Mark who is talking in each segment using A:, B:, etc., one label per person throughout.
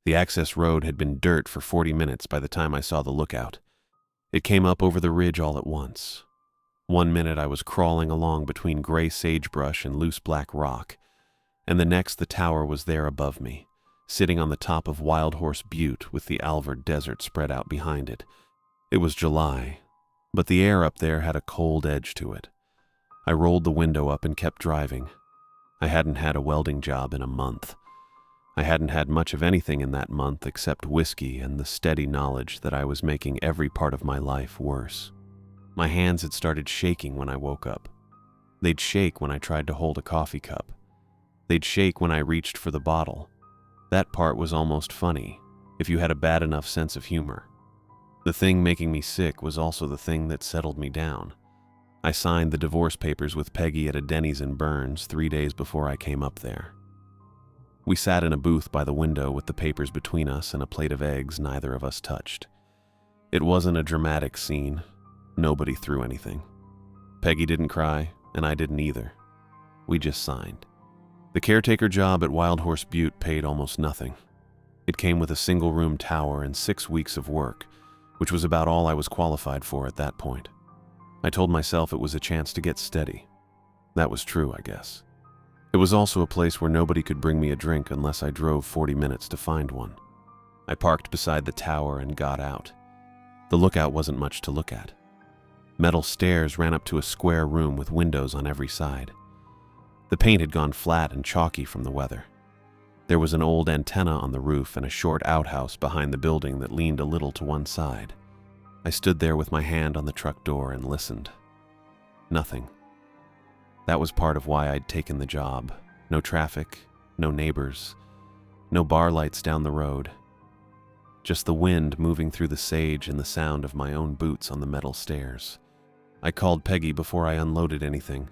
A: The access road had been dirt for 40 minutes by the time I saw the lookout. It came up over the ridge all at once. 1 minute I was crawling along between gray sagebrush and loose black rock, and the next the tower was there above me, sitting on the top of Wild Horse Butte with the Alvord Desert spread out behind it. It was July, but the air up there had a cold edge to it. I rolled the window up and kept driving. I hadn't had a welding job in a month. I hadn't had much of anything in that month except whiskey and the steady knowledge that I was making every part of my life worse. My hands had started shaking when I woke up. They'd shake when I tried to hold a coffee cup. They'd shake when I reached for the bottle. That part was almost funny, if you had a bad enough sense of humor. The thing making me sick was also the thing that settled me down. I signed the divorce papers with Peggy at a Denny's in Burns 3 days before I came up there. We sat in a booth by the window with the papers between us and a plate of eggs neither of us touched. It wasn't a dramatic scene. Nobody threw anything. Peggy didn't cry, and I didn't either. We just signed. The caretaker job at Wild Horse Butte paid almost nothing. It came with a single-room tower and 6 weeks of work, which was about all I was qualified for at that point. I told myself it was a chance to get steady. That was true, I guess. It was also a place where nobody could bring me a drink unless I drove 40 minutes to find one. I parked beside the tower and got out. The lookout wasn't much to look at. Metal stairs ran up to a square room with windows on every side. The paint had gone flat and chalky from the weather. There was an old antenna on the roof and a short outhouse behind the building that leaned a little to one side. I stood there with my hand on the truck door and listened. Nothing. That was part of why I'd taken the job. No traffic, no neighbors, no bar lights down the road. Just the wind moving through the sage and the sound of my own boots on the metal stairs. I called Peggy before I unloaded anything.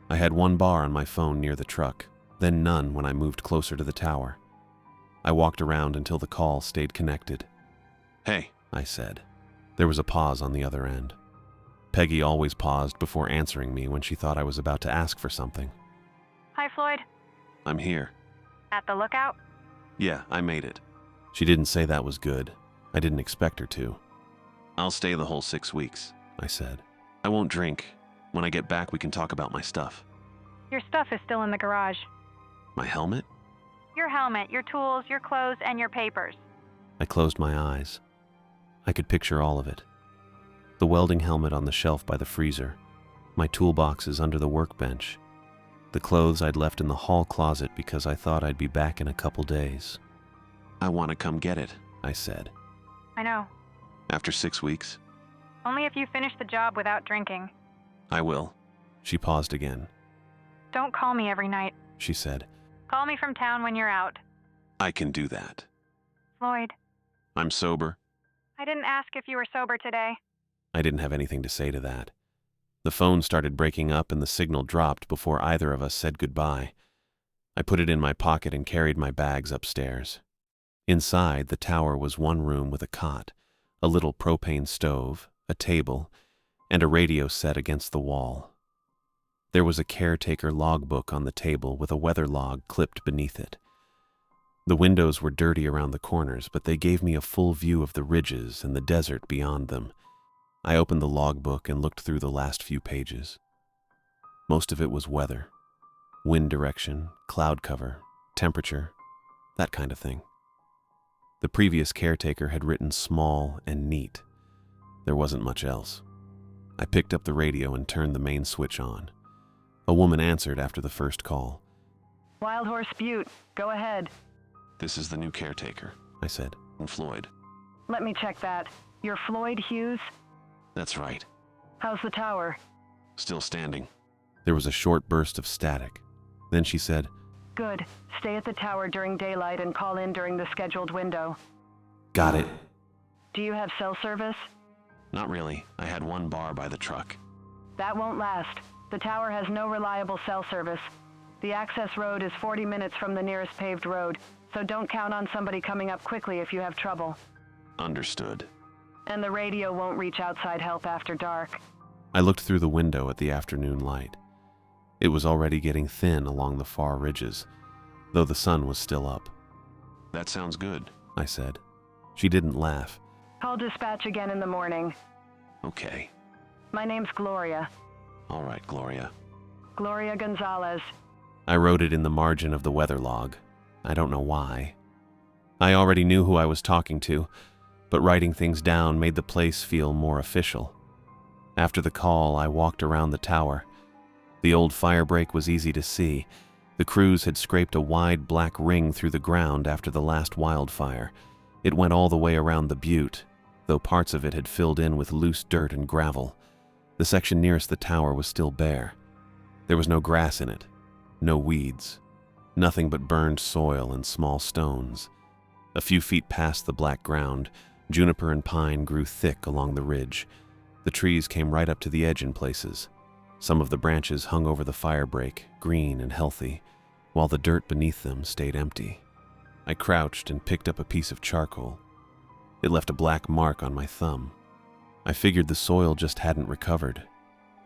A: I had 1 bar on my phone near the truck, then none when I moved closer to the tower. I walked around until the call stayed connected. "Hey," I said. There was a pause on the other end. Peggy always paused before answering me when she thought I was about to ask for something.
B: Hi, Floyd.
A: "I'm here."
B: At the lookout?
A: "Yeah, I made it." She didn't say that was good. I didn't expect her to. "I'll stay the whole 6 weeks," I said. "I won't drink. When I get back, we can talk about my stuff."
B: Your stuff is still in the garage.
A: "My helmet?"
B: Your helmet, your tools, your clothes, and your papers.
A: I closed my eyes. I could picture all of it. The welding helmet on the shelf by the freezer, my toolboxes under the workbench, the clothes I'd left in the hall closet because I thought I'd be back in a couple days. "I want to come get it," I said.
B: I know.
A: "After 6 weeks?"
B: Only if you finish the job without drinking.
A: "I will." She paused again.
B: Don't call me every night.
A: She said.
B: Call me from town when you're out.
A: "I can do that."
B: Floyd.
A: "I'm sober."
B: I didn't ask if you were sober today.
A: I didn't have anything to say to that. The phone started breaking up and the signal dropped before either of us said goodbye. I put it in my pocket and carried my bags upstairs. Inside, the tower was 1 room with a cot, a little propane stove, a table, and a radio set against the wall. There was a caretaker logbook on the table with a weather log clipped beneath it. The windows were dirty around the corners, but they gave me a full view of the ridges and the desert beyond them. I opened the logbook and looked through the last few pages. Most of it was weather. Wind direction, cloud cover, temperature, that kind of thing. The previous caretaker had written small and neat. There wasn't much else. I picked up the radio and turned the main switch on. A woman answered after the first call.
C: Wild Horse Butte, go ahead.
A: "This is the new caretaker," I said. "And Floyd."
C: Let me check that. You're Floyd Hughes?
A: "That's right."
C: How's the tower?
A: "Still standing." There was a short burst of static. Then she said,
C: Good. Stay at the tower during daylight and call in during the scheduled window.
A: "Got it."
C: Do you have cell service?
A: "Not really. I had 1 bar by the truck."
C: That won't last. The tower has no reliable cell service. The access road is 40 minutes from the nearest paved road, so don't count on somebody coming up quickly if you have trouble.
A: "Understood."
C: And the radio won't reach outside help after dark.
A: I looked through the window at the afternoon light. It was already getting thin along the far ridges, though the sun was still up. "That sounds good," I said. She didn't laugh.
C: Call dispatch again in the morning.
A: Okay.
C: My name's Gloria.
A: All right, Gloria.
C: Gloria Gonzalez.
A: I wrote it in the margin of the weather log. I don't know why. I already knew who I was talking to, but writing things down made the place feel more official. After the call, I walked around the tower. The old fire break was easy to see. The crews had scraped a wide black ring through the ground after the last wildfire. It went all the way around the butte, though parts of it had filled in with loose dirt and gravel. The section nearest the tower was still bare. There was no grass in it, no weeds, nothing but burned soil and small stones. A few feet past the black ground, juniper and pine grew thick along the ridge. The trees came right up to the edge in places. Some of the branches hung over the fire break, green and healthy, while the dirt beneath them stayed empty. I crouched and picked up a piece of charcoal. It left a black mark on my thumb. I figured the soil just hadn't recovered.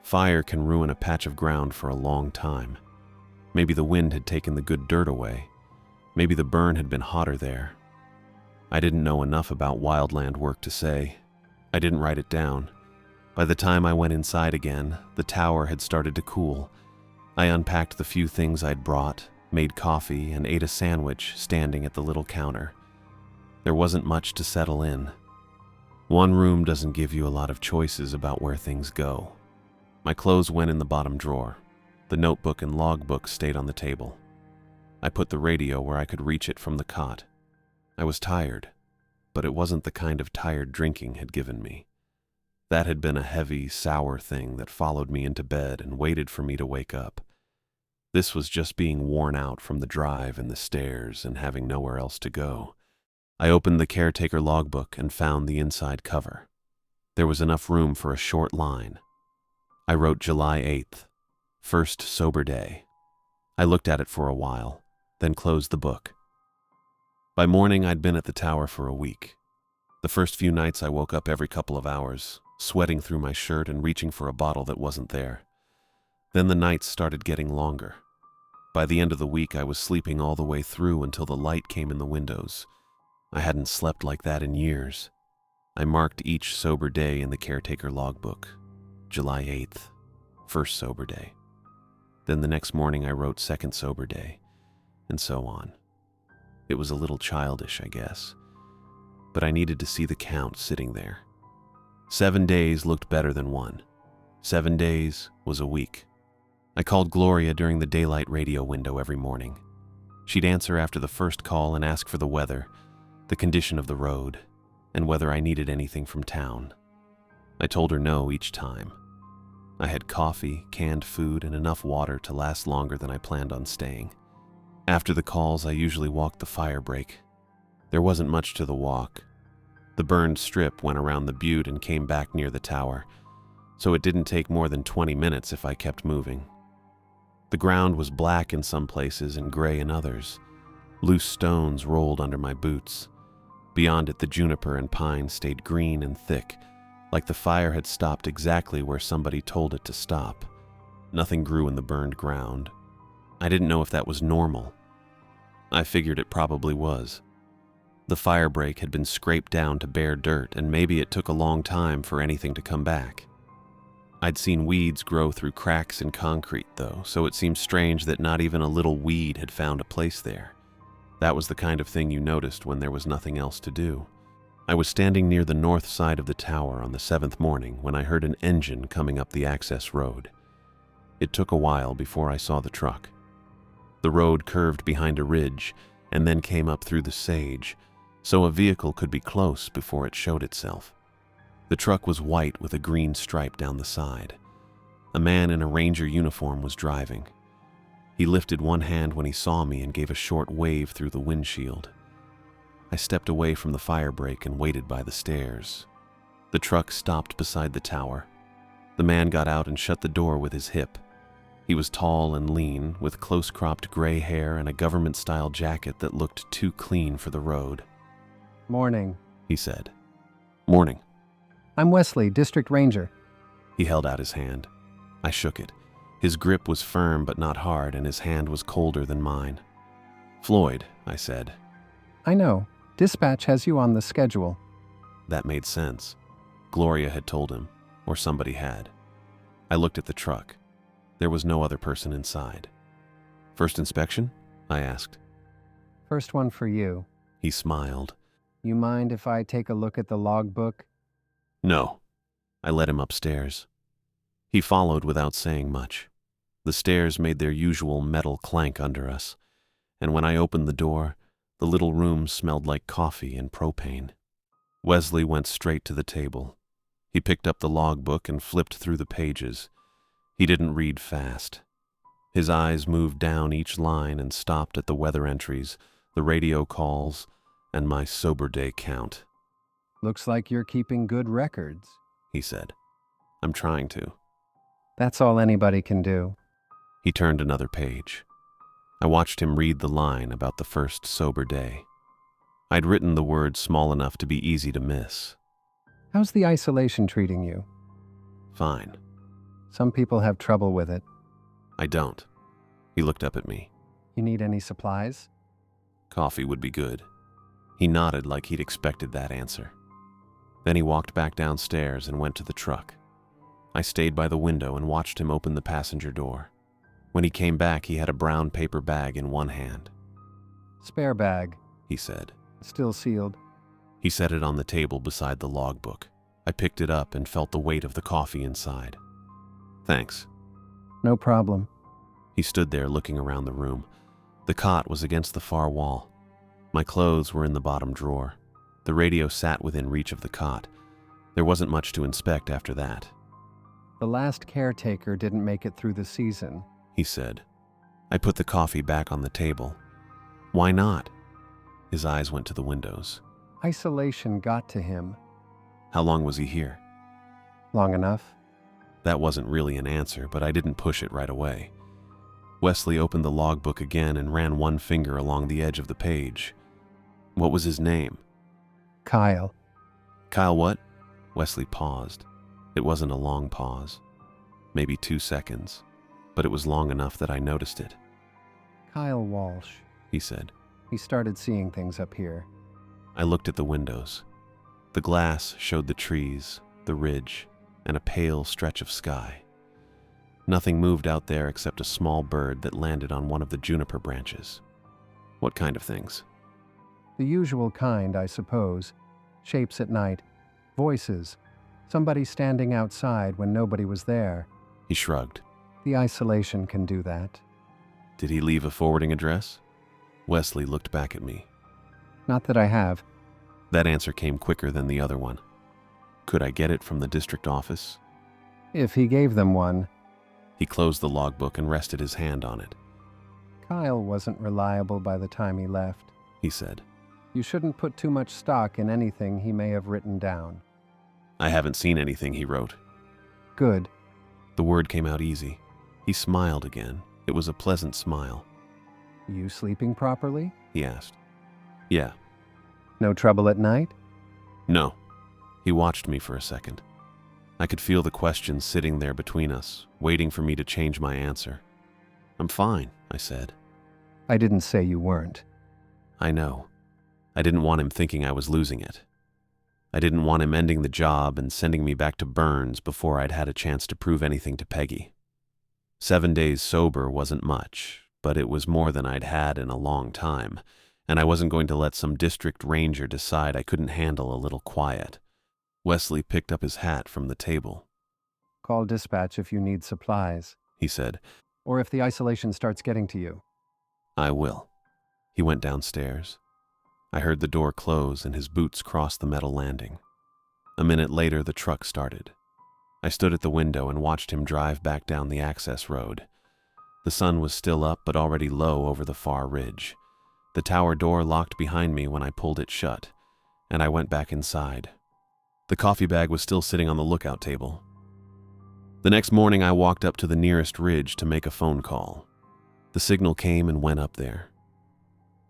A: Fire can ruin a patch of ground for a long time. Maybe the wind had taken the good dirt away. Maybe the burn had been hotter there. I didn't know enough about wildland work to say. I didn't write it down. By the time I went inside again, the tower had started to cool. I unpacked the few things I'd brought, made coffee, and ate a sandwich standing at the little counter. There wasn't much to settle in. One room doesn't give you a lot of choices about where things go. My clothes went in the bottom drawer. The notebook and logbook stayed on the table. I put the radio where I could reach it from the cot. I was tired, but it wasn't the kind of tired drinking had given me. That had been a heavy, sour thing that followed me into bed and waited for me to wake up. This was just being worn out from the drive and the stairs and having nowhere else to go. I opened the caretaker logbook and found the inside cover. There was enough room for a short line. I wrote July 8th, first sober day. I looked at it for a while, then closed the book. By morning, I'd been at the tower for a week. The first few nights I woke up every couple of hours, sweating through my shirt and reaching for a bottle that wasn't there. Then the nights started getting longer. By the end of the week, I was sleeping all the way through until the light came in the windows. I hadn't slept like that in years. I marked each sober day in the caretaker logbook. July 8th, first sober day. Then the next morning I wrote second sober day, and so on. It was a little childish, I guess, but I needed to see the count sitting there. 7 days looked better than one. 7 days was a week. I called Gloria during the daylight radio window every morning. She'd answer after the first call and ask for the weather, the condition of the road, and whether I needed anything from town. I told her no each time. I had coffee, canned food, and enough water to last longer than I planned on staying. After the calls, I usually walked the fire break. There wasn't much to the walk. The burned strip went around the butte and came back near the tower, so it didn't take more than 20 minutes if I kept moving. The ground was black in some places and gray in others. Loose stones rolled under my boots. Beyond it, the juniper and pine stayed green and thick, like the fire had stopped exactly where somebody told it to stop. Nothing grew in the burned ground. I didn't know if that was normal. I figured it probably was. The fire break had been scraped down to bare dirt, and maybe it took a long time for anything to come back. I'd seen weeds grow through cracks in concrete, though, so it seemed strange that not even a little weed had found a place there. That was the kind of thing you noticed when there was nothing else to do. I was standing near the north side of the tower on the 7th morning when I heard an engine coming up the access road. It took a while before I saw the truck. The road curved behind a ridge and then came up through the sage, so a vehicle could be close before it showed itself. The truck was white with a green stripe down the side. A man in a ranger uniform was driving. He lifted one hand when he saw me and gave a short wave through the windshield. I stepped away from the fire break and waited by the stairs. The truck stopped beside the tower. The man got out and shut the door with his hip. He was tall and lean, with close-cropped gray hair and a government-style jacket that looked too clean for the road.
D: Morning,
A: he said. Morning.
D: I'm Wesley, District Ranger.
A: He held out his hand. I shook it. His grip was firm but not hard, and his hand was colder than mine. Floyd, I said.
D: I know. Dispatch has you on the schedule.
A: That made sense. Gloria had told him, or somebody had. I looked at the truck. There was no other person inside. First inspection? I asked.
D: First one for you.
A: He smiled.
D: You mind if I take a look at the logbook?
A: No. I led him upstairs. He followed without saying much. The stairs made their usual metal clank under us, and when I opened the door, the little room smelled like coffee and propane. Wesley went straight to the table. He picked up the logbook and flipped through the pages. He didn't read fast. His eyes moved down each line and stopped at the weather entries, the radio calls, and my sober day count.
D: Looks like you're keeping good records.
A: He said. I'm trying to.
D: That's all anybody can do.
A: He turned another page. I watched him read the line about the first sober day. I'd written the words small enough to be easy to miss.
D: How's the isolation treating you?
A: Fine.
D: Some people have trouble with it.
A: I don't. He looked up at me.
D: You need any supplies?
A: Coffee would be good. He nodded like he'd expected that answer. Then he walked back downstairs and went to the truck. I stayed by the window and watched him open the passenger door. When he came back, he had a brown paper bag in one hand.
D: Spare bag,
A: He said.
D: still sealed.
A: He set it on the table beside the logbook. I picked it up and felt the weight of the coffee inside. Thanks.
D: No problem.
A: He stood there looking around the room. The cot was against the far wall. My clothes were in the bottom drawer. The radio sat within reach of the cot. There wasn't much to inspect after that.
D: The last caretaker didn't make it through the season.
A: He said. I put the coffee back on the table. Why not? His eyes went to the windows.
D: Isolation got to him.
A: How long was he here?
D: Long enough.
A: That wasn't really an answer, but I didn't push it right away. Wesley opened the logbook again and ran one finger along the edge of the page. What was his name?
D: Kyle.
A: Kyle what? Wesley paused. It wasn't a long pause. Maybe 2 seconds, but it was long enough that I noticed it.
D: Kyle Walsh.
A: He said.
D: He started seeing things up here.
A: I looked at the windows. The glass showed the trees, the ridge, and a pale stretch of sky. Nothing moved out there except a small bird that landed on one of the juniper branches. What kind of things?
D: The usual kind, I suppose. Shapes at night. Voices. Somebody standing outside when nobody was there.
A: He shrugged.
D: The isolation can do that.
A: Did he leave a forwarding address? Wesley looked back at me.
D: Not that I have.
A: That answer came quicker than the other one. Could I get it from the district office?
D: If he gave them one.
A: He closed the logbook and rested his hand on it.
D: Kyle wasn't reliable by the time he left.
A: He said.
D: You shouldn't put too much stock in anything he may have written down.
A: I haven't seen anything he wrote.
D: Good.
A: The word came out easy. He smiled again. It was a pleasant smile.
D: You sleeping properly?
A: He asked. Yeah.
D: No trouble at night?
A: No. He watched me for a second. I could feel the question sitting there between us, waiting for me to change my answer. I'm fine, I said.
D: I didn't say you weren't.
A: I know. I didn't want him thinking I was losing it. I didn't want him ending the job and sending me back to Burns before I'd had a chance to prove anything to Peggy. 7 days sober wasn't much, but it was more than I'd had in a long time, and I wasn't going to let some district ranger decide I couldn't handle a little quiet. Wesley picked up his hat from the table.
D: Call dispatch if you need supplies.
A: He said,
D: Or if the isolation starts getting to you.
A: I will. He went downstairs. I heard the door close and his boots cross the metal landing. A minute later, the truck started. I stood at the window and watched him drive back down the access road. The sun was still up but already low over the far ridge. The tower door locked behind me when I pulled it shut, and I went back inside. The coffee bag was still sitting on the lookout table. The next morning, I walked up to the nearest ridge to make a phone call. The signal came and went up there.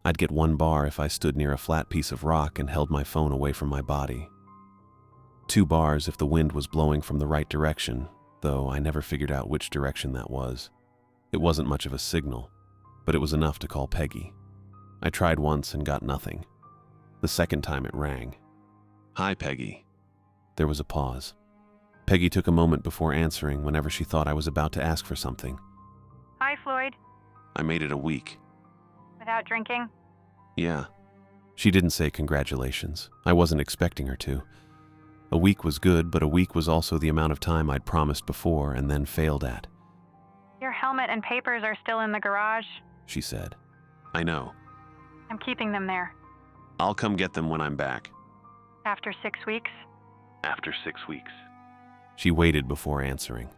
A: I'd get 1 bar if I stood near a flat piece of rock and held my phone away from my body. 2 bars if the wind was blowing from the right direction, though I never figured out which direction that was. It wasn't much of a signal, but it was enough to call Peggy. I tried once and got nothing. The second time it rang. "Hi, Peggy." There was a pause. Peggy took a moment before answering whenever she thought I was about to ask for something.
B: Hi, Floyd.
A: "I made it a week."
B: Without drinking?
A: "Yeah." She didn't say congratulations. I wasn't expecting her to. A week was good, but a week was also the amount of time I'd promised before and then failed at.
B: Your helmet and papers are still in the garage.
A: She said. "I know.
B: I'm keeping them there.
A: I'll come get them when I'm back."
B: After 6 weeks?
A: "After 6 weeks." She waited before answering.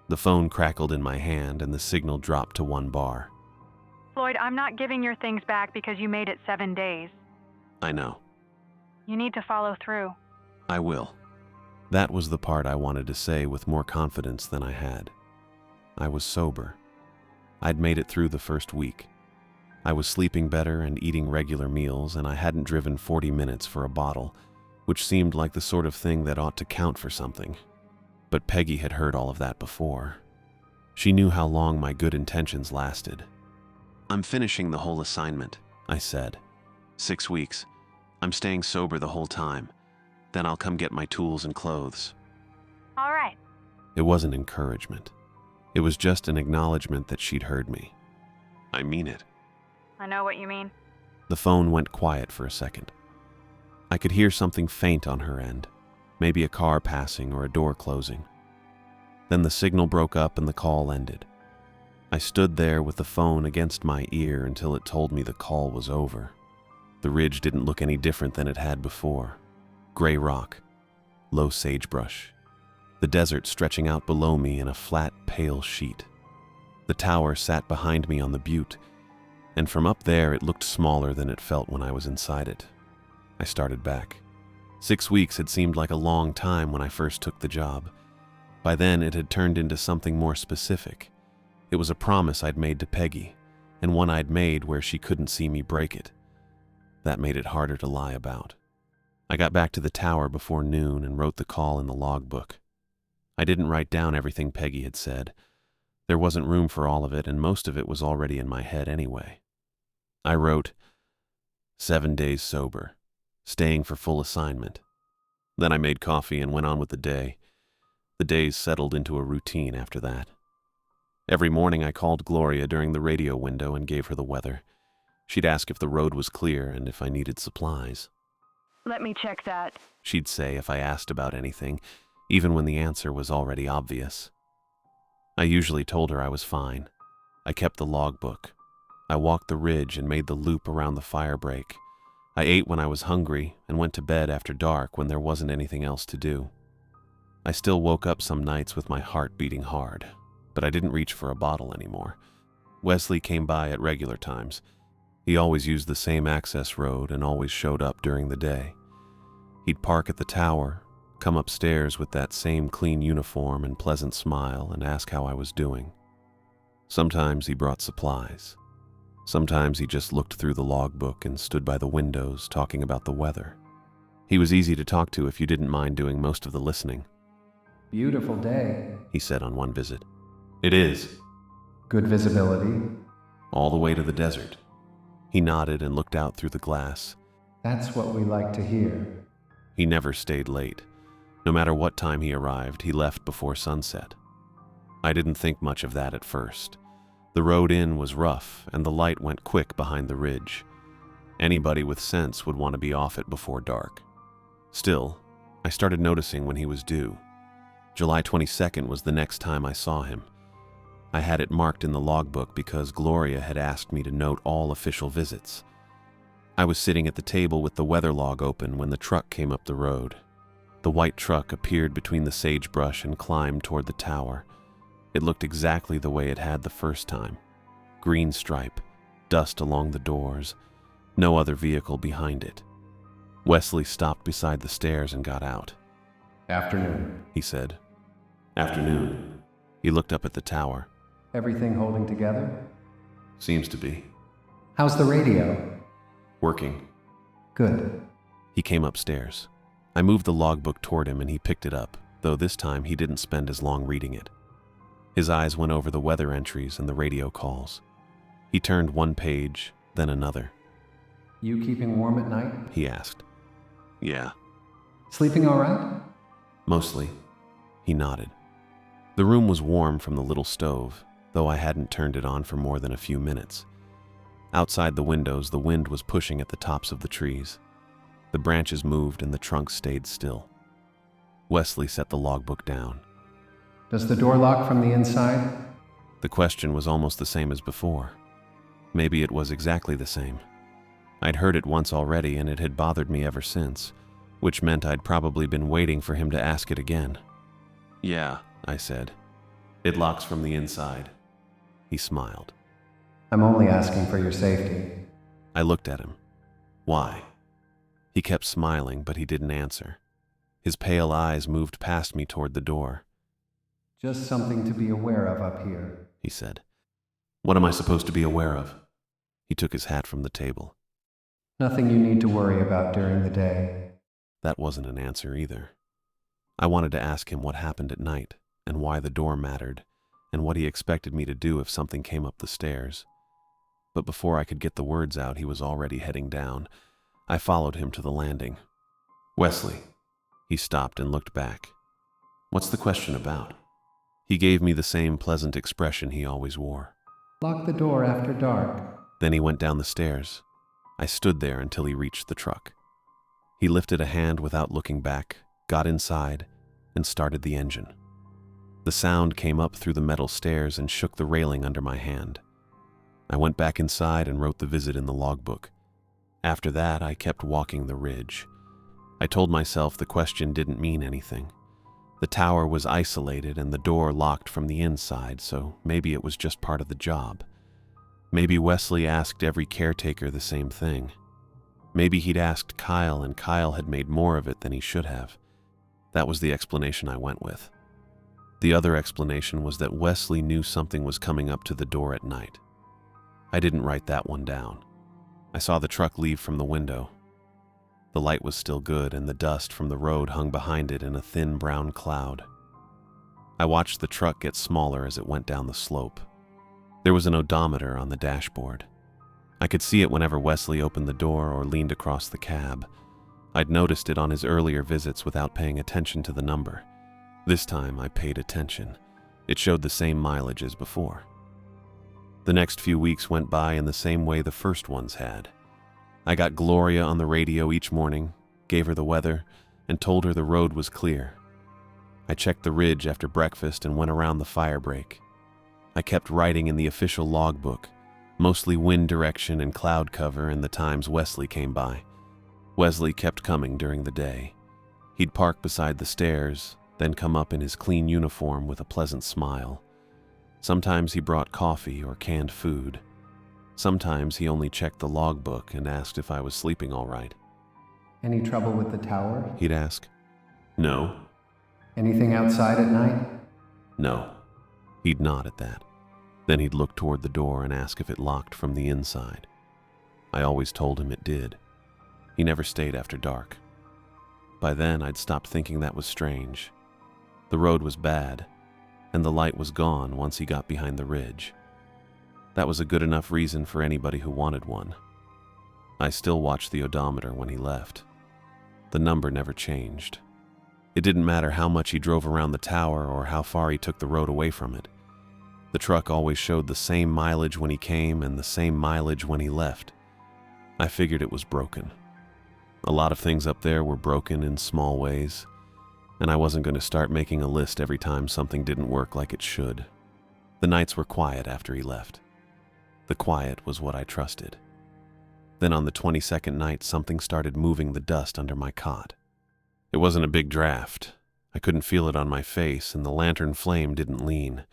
A: The phone crackled in my hand and the signal dropped to 1 bar.
B: Floyd, I'm not giving your things back because you made it 7 days.
A: "I know.
B: You need to follow through."
A: I will." That was the part I wanted to say with more confidence than I had. I was sober. I'd made it through the first week. I was sleeping better and eating regular meals, and I hadn't driven 40 minutes for a bottle, which seemed like the sort of thing that ought to count for something. But Peggy had heard all of that before. She knew how long my good intentions lasted. "I'm finishing the whole assignment," I said. 6 weeks. I'm staying sober the whole time. Then I'll come get my tools and clothes."
B: All right.
A: It wasn't encouragement. It was just an acknowledgement that she'd heard me. "I mean it."
B: I know what you mean.
A: The phone went quiet for a second. I could hear something faint on her end, maybe a car passing or a door closing. Then the signal broke up and the call ended. I stood there with the phone against my ear until it told me the call was over. The ridge didn't look any different than it had before. Gray rock, low sagebrush, the desert stretching out below me in a flat, pale sheet. The tower sat behind me on the butte, and from up there it looked smaller than it felt when I was inside it. I started back. 6 weeks had seemed like a long time when I first took the job. By then it had turned into something more specific. It was a promise I'd made to Peggy, and one I'd made where she couldn't see me break it. That made it harder to lie about. I got back to the tower before noon and wrote the call in the logbook. I didn't write down everything Peggy had said. There wasn't room for all of it, and most of it was already in my head anyway. I wrote, 7 days sober, staying for full assignment. Then I made coffee and went on with the day. The days settled into a routine after that. Every morning I called Gloria during the radio window and gave her the weather. She'd ask if the road was clear and if I needed supplies.
C: Let me check that.
A: She'd say if I asked about anything, even when the answer was already obvious. I usually told her I was fine. I kept the logbook. I walked the ridge and made the loop around the fire break. I ate when I was hungry and went to bed after dark when there wasn't anything else to do. I still woke up some nights with my heart beating hard, but I didn't reach for a bottle anymore. Wesley came by at regular times. He always used the same access road and always showed up during the day. He'd park at the tower, come upstairs with that same clean uniform and pleasant smile and ask how I was doing. Sometimes he brought supplies. Sometimes he just looked through the logbook and stood by the windows talking about the weather. He was easy to talk to if you didn't mind doing most of the listening.
D: Beautiful day.
A: He said on one visit. "It is.
D: Good visibility.
A: All the way to the desert." He nodded and looked out through the glass.
D: That's what we like to hear.
A: He never stayed late. No matter what time he arrived, he left before sunset. I didn't think much of that at first. The road in was rough, and the light went quick behind the ridge. Anybody with sense would want to be off it before dark. Still, I started noticing when he was due. July 22nd was the next time I saw him. I had it marked in the logbook because Gloria had asked me to note all official visits. I was sitting at the table with the weather log open when the truck came up the road. The white truck appeared between the sagebrush and climbed toward the tower. It looked exactly the way it had the first time. Green stripe, dust along the doors, no other vehicle behind it. Wesley stopped beside the stairs and got out.
D: Afternoon.
A: He said. Afternoon. He looked up at the tower.
D: Everything holding together?
A: Seems to be.
D: How's the radio?
A: Working.
D: Good.
A: He came upstairs. I moved the logbook toward him and he picked it up, though this time he didn't spend as long reading it. His eyes went over the weather entries and the radio calls. He turned one page, then another.
D: You keeping warm at night?
A: he asked. Yeah,
D: Sleeping all right?
A: mostly. He nodded. The room was warm from the little stove, though I hadn't turned it on for more than a few minutes. Outside the windows, the wind was pushing at the tops of the trees. The branches moved and the trunks stayed still. Wesley set the logbook down.
D: Does the door lock from the inside?
A: The question was almost the same as before. Maybe it was exactly the same. I'd heard it once already and it had bothered me ever since, which meant I'd probably been waiting for him to ask it again. Yeah, I said. It locks from the inside. He smiled.
D: I'm only asking for your safety.
A: I looked at him. Why? He kept smiling, but he didn't answer. His pale eyes moved past me toward the door.
D: Just something to be aware of up here.
A: He said. What am I supposed to be aware of? He took his hat from the table.
D: Nothing you need to worry about during the day.
A: That wasn't an answer either. I wanted to ask him what happened at night, and why the door mattered, and what he expected me to do if something came up the stairs. But before I could get the words out, he was already heading down. I followed him to the landing. Wesley. He stopped and looked back. What's the question about? He gave me the same pleasant expression he always wore.
D: Lock the door after dark.
A: Then he went down the stairs. I stood there until he reached the truck. He lifted a hand without looking back, got inside, and started the engine. The sound came up through the metal stairs and shook the railing under my hand. I went back inside and wrote the visit in the logbook. After that, I kept walking the ridge. I told myself the question didn't mean anything. The tower was isolated and the door locked from the inside, so maybe it was just part of the job. Maybe Wesley asked every caretaker the same thing. Maybe he'd asked Kyle and Kyle had made more of it than he should have. That was the explanation I went with. The other explanation was that Wesley knew something was coming up to the door at night. I didn't write that one down. I saw the truck leave from the window. The light was still good and the dust from the road hung behind it in a thin brown cloud. I watched the truck get smaller as it went down the slope. There was an odometer on the dashboard. I could see it whenever Wesley opened the door or leaned across the cab. I'd noticed it on his earlier visits without paying attention to the number. This time I paid attention. It showed the same mileage as before. The next few weeks went by in the same way the first ones had. I got Gloria on the radio each morning, gave her the weather, and told her the road was clear. I checked the ridge after breakfast and went around the fire break. I kept writing in the official logbook, mostly wind direction and cloud cover and the times Wesley came by. Wesley kept coming during the day. He'd park beside the stairs, then come up in his clean uniform with a pleasant smile. Sometimes he brought coffee or canned food. Sometimes he only checked the logbook and asked if I was sleeping all right.
D: Any trouble with the tower?
A: He'd ask. No.
D: Anything outside at night?
A: No. He'd nod at that. Then he'd look toward the door and ask if it locked from the inside. I always told him it did. He never stayed after dark. By then, I'd stopped thinking that was strange. The road was bad, and the light was gone once he got behind the ridge. That was a good enough reason for anybody who wanted one. I still watched the odometer when he left. The number never changed. It didn't matter how much he drove around the tower or how far he took the road away from it. The truck always showed the same mileage when he came and the same mileage when he left. I figured it was broken. A lot of things up there were broken in small ways, and I wasn't going to start making a list every time something didn't work like it should. The nights were quiet after he left. The quiet was what I trusted. Then on the 22nd night, something started moving the dust under my cot. It wasn't a big draft. I couldn't feel it on my face, and the lantern flame didn't lean.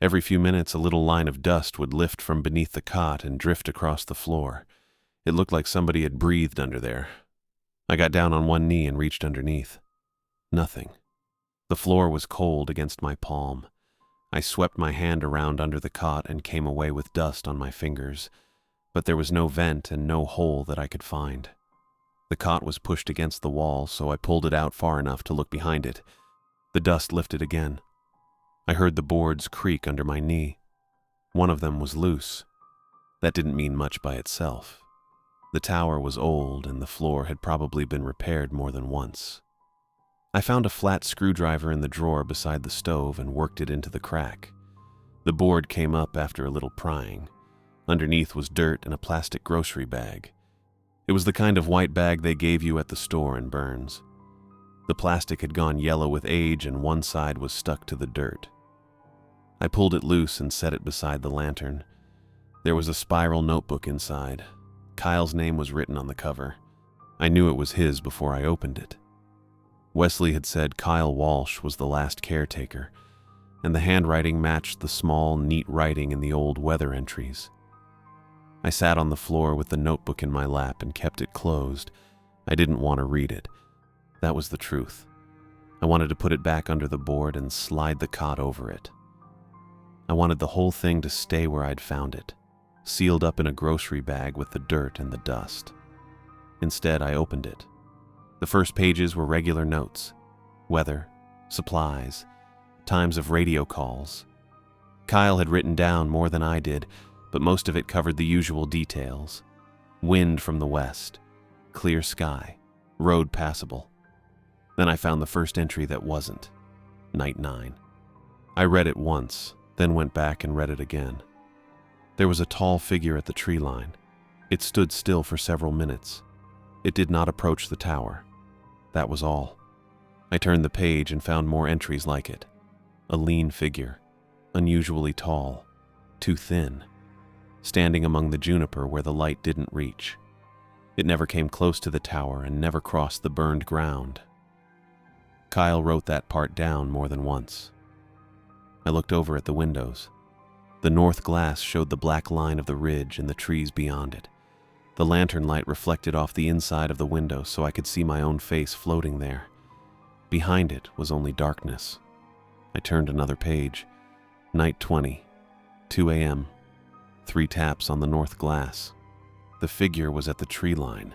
A: Every few minutes, a little line of dust would lift from beneath the cot and drift across the floor. It looked like somebody had breathed under there. I got down on one knee and reached underneath. Nothing. The floor was cold against my palm. I swept my hand around under the cot and came away with dust on my fingers, but there was no vent and no hole that I could find. The cot was pushed against the wall, so I pulled it out far enough to look behind it. The dust lifted again. I heard the boards creak under my knee. One of them was loose. That didn't mean much by itself. The tower was old and the floor had probably been repaired more than once. I found a flat screwdriver in the drawer beside the stove and worked it into the crack. The board came up after a little prying. Underneath was dirt and a plastic grocery bag. It was the kind of white bag they gave you at the store in Burns. The plastic had gone yellow with age and one side was stuck to the dirt. I pulled it loose and set it beside the lantern. There was a spiral notebook inside. Kyle's name was written on the cover. I knew it was his before I opened it. Wesley had said Kyle Walsh was the last caretaker, and the handwriting matched the small, neat writing in the old weather entries. I sat on the floor with the notebook in my lap and kept it closed. I didn't want to read it. That was the truth. I wanted to put it back under the board and slide the cot over it. I wanted the whole thing to stay where I'd found it, sealed up in a grocery bag with the dirt and the dust. Instead, I opened it. The first pages were regular notes: weather, supplies, times of radio calls. Kyle had written down more than I did, but most of it covered the usual details. Wind from the west, clear sky, road passable. Then I found the first entry that wasn't. Night 9. I read it once, then went back and read it again. There was a tall figure at the tree line. It stood still for several minutes. It did not approach the tower. That was all. I turned the page and found more entries like it. A lean figure, unusually tall, too thin, standing among the juniper where the light didn't reach. It never came close to the tower and never crossed the burned ground. Kyle wrote that part down more than once. I looked over at the windows. The north glass showed the black line of the ridge and the trees beyond it. The lantern light reflected off the inside of the window so I could see my own face floating there. Behind it was only darkness. I turned another page. Night 20, 2 a.m., 3 taps on the north glass. The figure was at the tree line.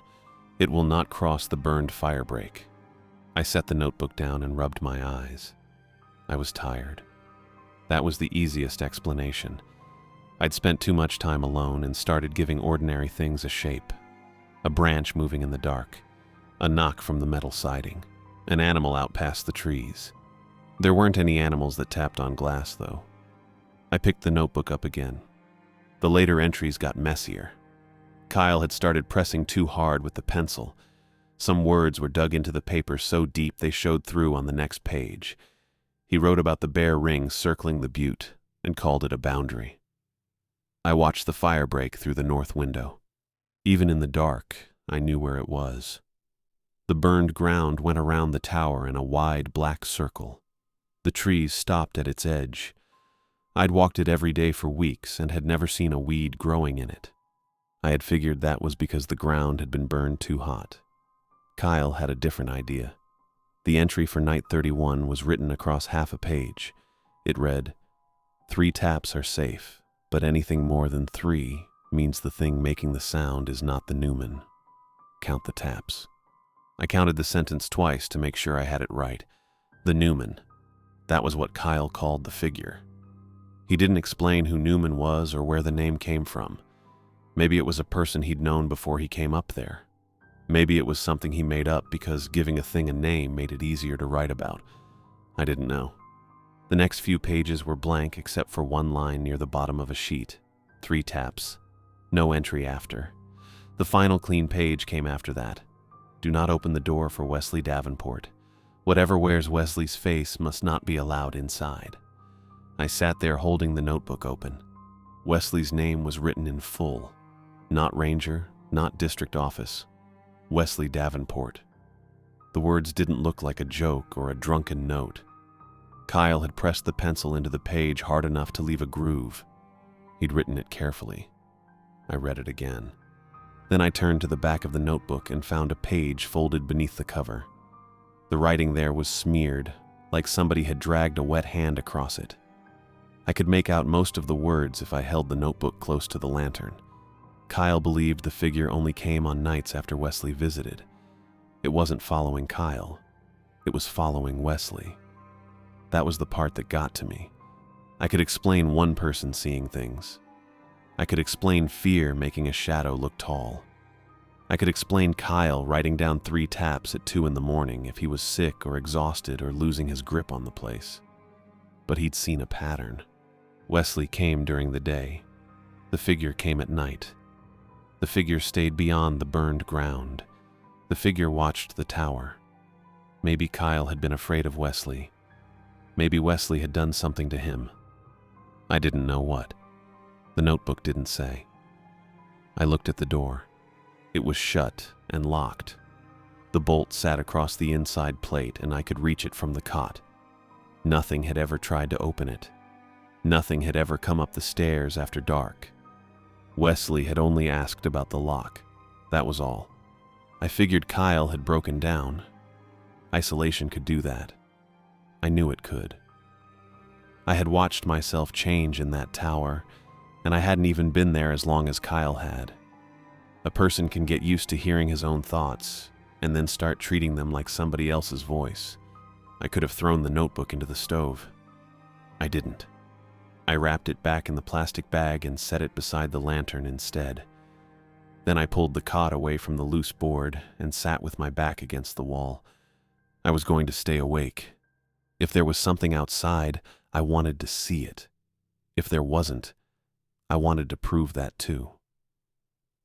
A: It will not cross the burned firebreak. I set the notebook down and rubbed my eyes. I was tired. That was the easiest explanation. I'd spent too much time alone and started giving ordinary things a shape. A branch moving in the dark, a knock from the metal siding, an animal out past the trees. There weren't any animals that tapped on glass, though. I picked the notebook up again. The later entries got messier. Kyle had started pressing too hard with the pencil. Some words were dug into the paper so deep they showed through on the next page. He wrote about the bare ring circling the butte and called it a boundary. I watched the fire break through the north window. Even in the dark, I knew where it was. The burned ground went around the tower in a wide black circle. The trees stopped at its edge. I'd walked it every day for weeks and had never seen a weed growing in it. I had figured that was because the ground had been burned too hot. Kyle had a different idea. The entry for night 31 was written across half a page. It read, 3 taps are safe, but anything more than 3 means the thing making the sound is not the Newman. Count the taps. I counted the sentence twice to make sure I had it right. The Newman. That was what Kyle called the figure. He didn't explain who Newman was or where the name came from. Maybe it was a person he'd known before he came up there. Maybe it was something he made up because giving a thing a name made it easier to write about. I didn't know. The next few pages were blank except for one line near the bottom of a sheet. 3 taps. No entry after. The final clean page came after that. Do not open the door for Wesley Davenport. Whatever wears Wesley's face must not be allowed inside. I sat there holding the notebook open. Wesley's name was written in full. Not Ranger, not District Office. Wesley Davenport. The words didn't look like a joke or a drunken note. Kyle had pressed the pencil into the page hard enough to leave a groove. He'd written it carefully. I read it again. Then I turned to the back of the notebook and found a page folded beneath the cover. The writing there was smeared, like somebody had dragged a wet hand across it. I could make out most of the words if I held the notebook close to the lantern. Kyle believed the figure only came on nights after Wesley visited. It wasn't following Kyle. It was following Wesley. That was the part that got to me. I could explain one person seeing things. I could explain fear making a shadow look tall. I could explain Kyle writing down 3 taps at 2 in the morning if he was sick or exhausted or losing his grip on the place. But he'd seen a pattern. Wesley came during the day. The figure came at night. The figure stayed beyond the burned ground. The figure watched the tower. Maybe Kyle had been afraid of Wesley. Maybe Wesley had done something to him. I didn't know what. The notebook didn't say. I looked at the door. It was shut and locked. The bolt sat across the inside plate and I could reach it from the cot. Nothing had ever tried to open it. Nothing had ever come up the stairs after dark. Wesley had only asked about the lock. That was all. I figured Kyle had broken down. Isolation could do that. I knew it could. I had watched myself change in that tower, and I hadn't even been there as long as Kyle had. A person can get used to hearing his own thoughts, and then start treating them like somebody else's voice. I could have thrown the notebook into the stove. I didn't. I wrapped it back in the plastic bag and set it beside the lantern instead. Then I pulled the cot away from the loose board and sat with my back against the wall. I was going to stay awake. If there was something outside, I wanted to see it. If there wasn't, I wanted to prove that too.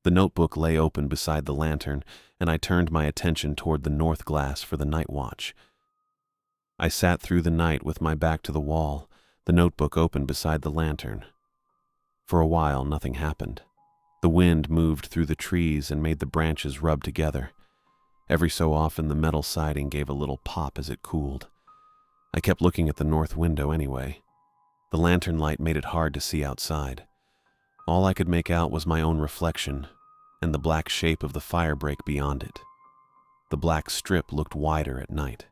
A: The notebook lay open beside the lantern, and I turned my attention toward the north glass for the night watch. I sat through the night with my back to the wall, the notebook open beside the lantern. For a while, nothing happened. The wind moved through the trees and made the branches rub together. Every so often, the metal siding gave a little pop as it cooled. I kept looking at the north window anyway. The lantern light made it hard to see outside. All I could make out was my own reflection and the black shape of the fire break beyond it. The black strip looked wider at night.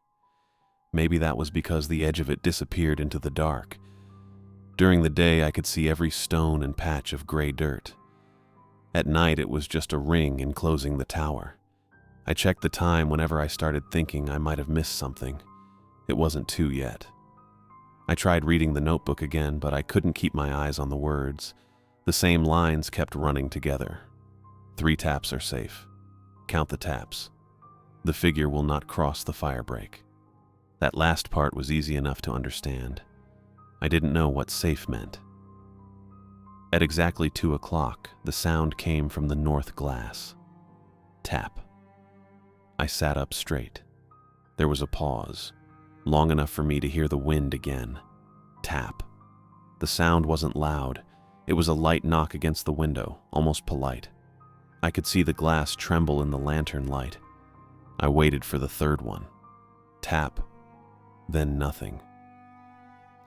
A: Maybe that was because the edge of it disappeared into the dark. During the day, I could see every stone and patch of gray dirt. At night, it was just a ring enclosing the tower. I checked the time whenever I started thinking I might have missed something. It wasn't 2 yet. I tried reading the notebook again, but I couldn't keep my eyes on the words. The same lines kept running together. 3 taps are safe. Count the taps. The figure will not cross the fire break. That last part was easy enough to understand. I didn't know what safe meant. At exactly 2 o'clock, the sound came from the north glass. Tap. I sat up straight. There was a pause, long enough for me to hear the wind again. Tap. The sound wasn't loud. It was a light knock against the window, almost polite. I could see the glass tremble in the lantern light. I waited for the 3rd one. Tap. Then nothing.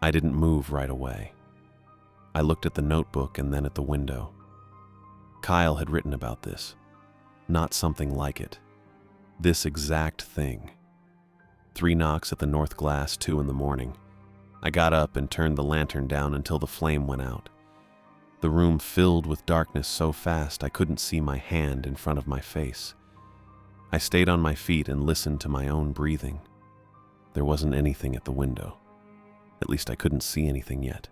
A: I didn't move right away. I looked at the notebook and then at the window. Kyle had written about this. Not something like it. This exact thing. 3 knocks at the north glass, 2 in the morning. I got up and turned the lantern down until the flame went out. The room filled with darkness so fast I couldn't see my hand in front of my face. I stayed on my feet and listened to my own breathing. There wasn't anything at the window. At least I couldn't see anything yet.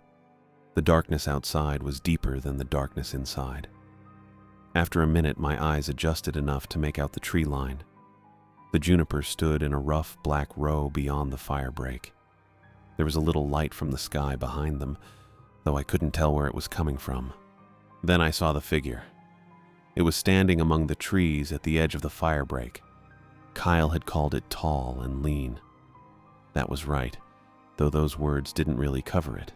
A: The darkness outside was deeper than the darkness inside. After a minute, my eyes adjusted enough to make out the tree line. The junipers stood in a rough black row beyond the fire break. There was a little light from the sky behind them, though I couldn't tell where it was coming from. Then I saw the figure. It was standing among the trees at the edge of the fire break. Kyle had called it tall and lean. That was right, though those words didn't really cover it.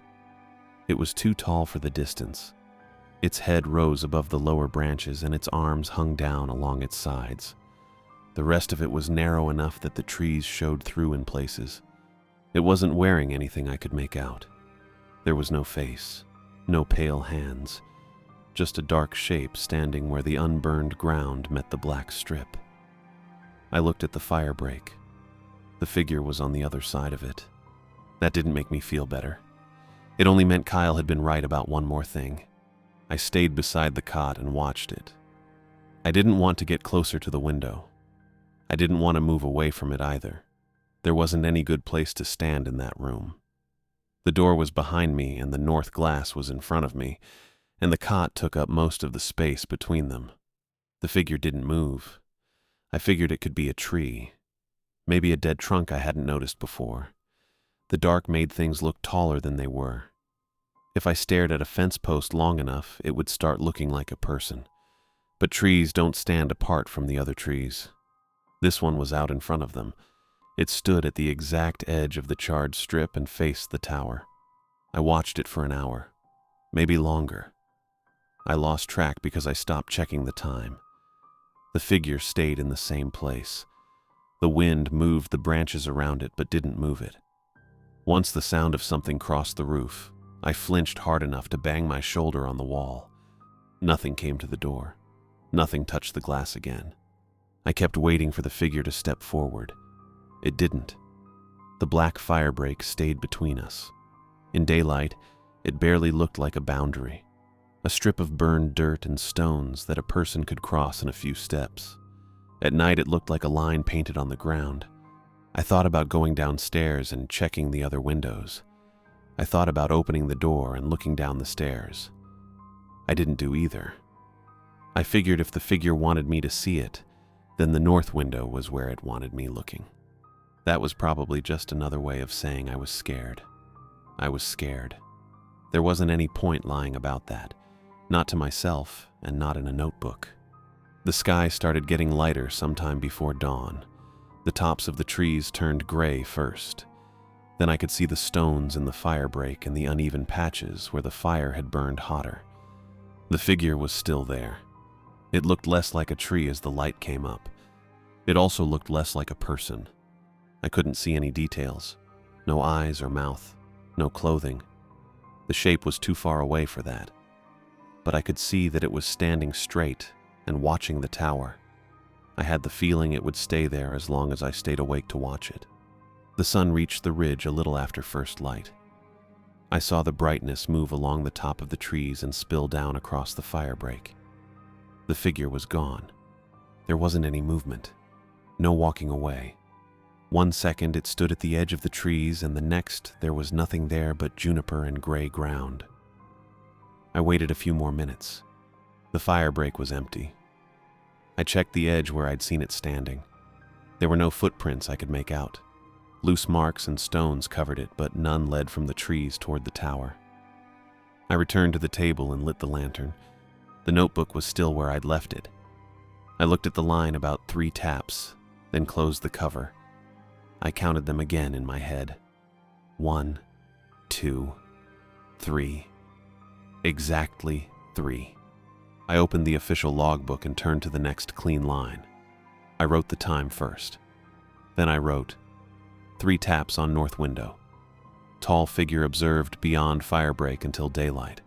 A: It was too tall for the distance. Its head rose above the lower branches and its arms hung down along its sides. The rest of it was narrow enough that the trees showed through in places. It wasn't wearing anything I could make out. There was no face, no pale hands, just a dark shape standing where the unburned ground met the black strip. I looked at the fire break. The figure was on the other side of it. That didn't make me feel better. It only meant Kyle had been right about one more thing. I stayed beside the cot and watched it. I didn't want to get closer to the window. I didn't want to move away from it either. There wasn't any good place to stand in that room. The door was behind me and the north glass was in front of me, and the cot took up most of the space between them. The figure didn't move. I figured it could be a tree, maybe a dead trunk I hadn't noticed before. The dark made things look taller than they were. If I stared at a fence post long enough, it would start looking like a person. But trees don't stand apart from the other trees. This one was out in front of them. It stood at the exact edge of the charred strip and faced the tower. I watched it for an hour, maybe longer. I lost track because I stopped checking the time. The figure stayed in the same place. The wind moved the branches around it but didn't move it. Once the sound of something crossed the roof, I flinched hard enough to bang my shoulder on the wall. Nothing came to the door. Nothing touched the glass again. I kept waiting for the figure to step forward. It didn't. The black firebreak stayed between us. In daylight, it barely looked like a boundary, a strip of burned dirt and stones that a person could cross in a few steps. At night, it looked like a line painted on the ground. I thought about going downstairs and checking the other windows. I thought about opening the door and looking down the stairs. I didn't do either. I figured if the figure wanted me to see it, then the north window was where it wanted me looking. That was probably just another way of saying I was scared. I was scared. There wasn't any point lying about that, not to myself and not in a notebook. The sky started getting lighter sometime before dawn. The tops of the trees turned gray first. Then I could see the stones in the firebreak and the uneven patches where the fire had burned hotter. The figure was still there. It looked less like a tree as the light came up. It also looked less like a person. I couldn't see any details. No eyes or mouth. No clothing. The shape was too far away for that. But I could see that it was standing straight and watching the tower. I had the feeling it would stay there as long as I stayed awake to watch it. The sun reached the ridge a little after first light. I saw the brightness move along the top of the trees and spill down across the firebreak. The figure was gone. There wasn't any movement. No walking away. 1 second it stood at the edge of the trees, and the next there was nothing there but juniper and gray ground. I waited a few more minutes. The firebreak was empty. I checked the edge where I'd seen it standing. There were no footprints I could make out. Loose marks and stones covered it, but none led from the trees toward the tower. I returned to the table and lit the lantern. The notebook was still where I'd left it. I looked at the line about 3 taps, then closed the cover. I counted them again in my head. 1, 2, 3. Exactly 3. I opened the official logbook and turned to the next clean line. I wrote the time first. Then I wrote, 3 taps on north window. Tall figure observed beyond firebreak until daylight.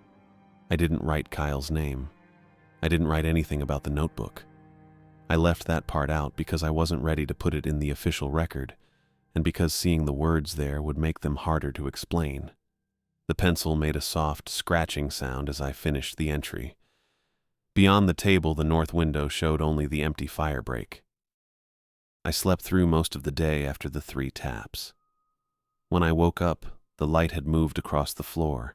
A: I didn't write Kyle's name. I didn't write anything about the notebook. I left that part out because I wasn't ready to put it in the official record, and because seeing the words there would make them harder to explain. The pencil made a soft scratching sound as I finished the entry. Beyond the table, the north window showed only the empty firebreak. I slept through most of the day after the 3 taps. When I woke up, the light had moved across the floor,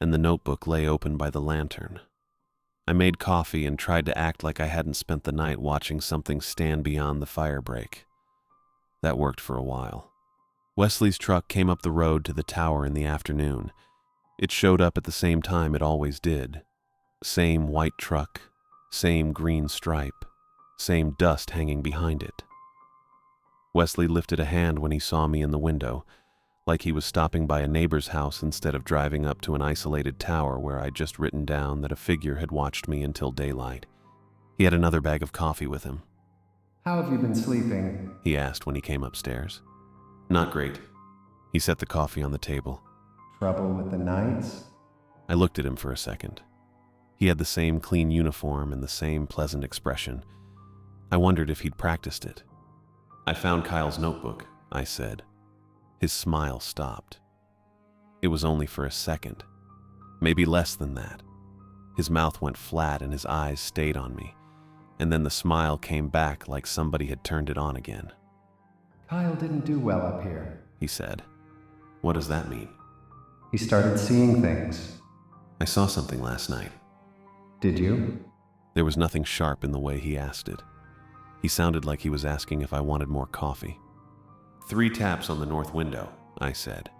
A: and the notebook lay open by the lantern. I made coffee and tried to act like I hadn't spent the night watching something stand beyond the firebreak. That worked for a while. Wesley's truck came up the road to the tower in the afternoon. It showed up at the same time it always did. Same white truck, same green stripe, same dust hanging behind it. Wesley lifted a hand when he saw me in the window, like he was stopping by a neighbor's house instead of driving up to an isolated tower where I'd just written down that a figure had watched me until daylight. He had another bag of coffee with him.
D: How have you been sleeping?
A: He asked when he came upstairs. Not great. He set the coffee on the table.
D: Trouble with the nights?
A: I looked at him for a second. He had the same clean uniform and the same pleasant expression. I wondered if he'd practiced it. I found Kyle's notebook, I said. His smile stopped. It was only for a second. Maybe less than that. His mouth went flat and his eyes stayed on me. And then the smile came back like somebody had turned it on again.
D: Kyle didn't do well up here,
A: He said. What does that mean?
D: he started seeing things.
A: I saw something last night.
D: Did you?
A: There was nothing sharp in the way he asked it. He sounded like he was asking if I wanted more coffee. 3 taps on the north window, I said.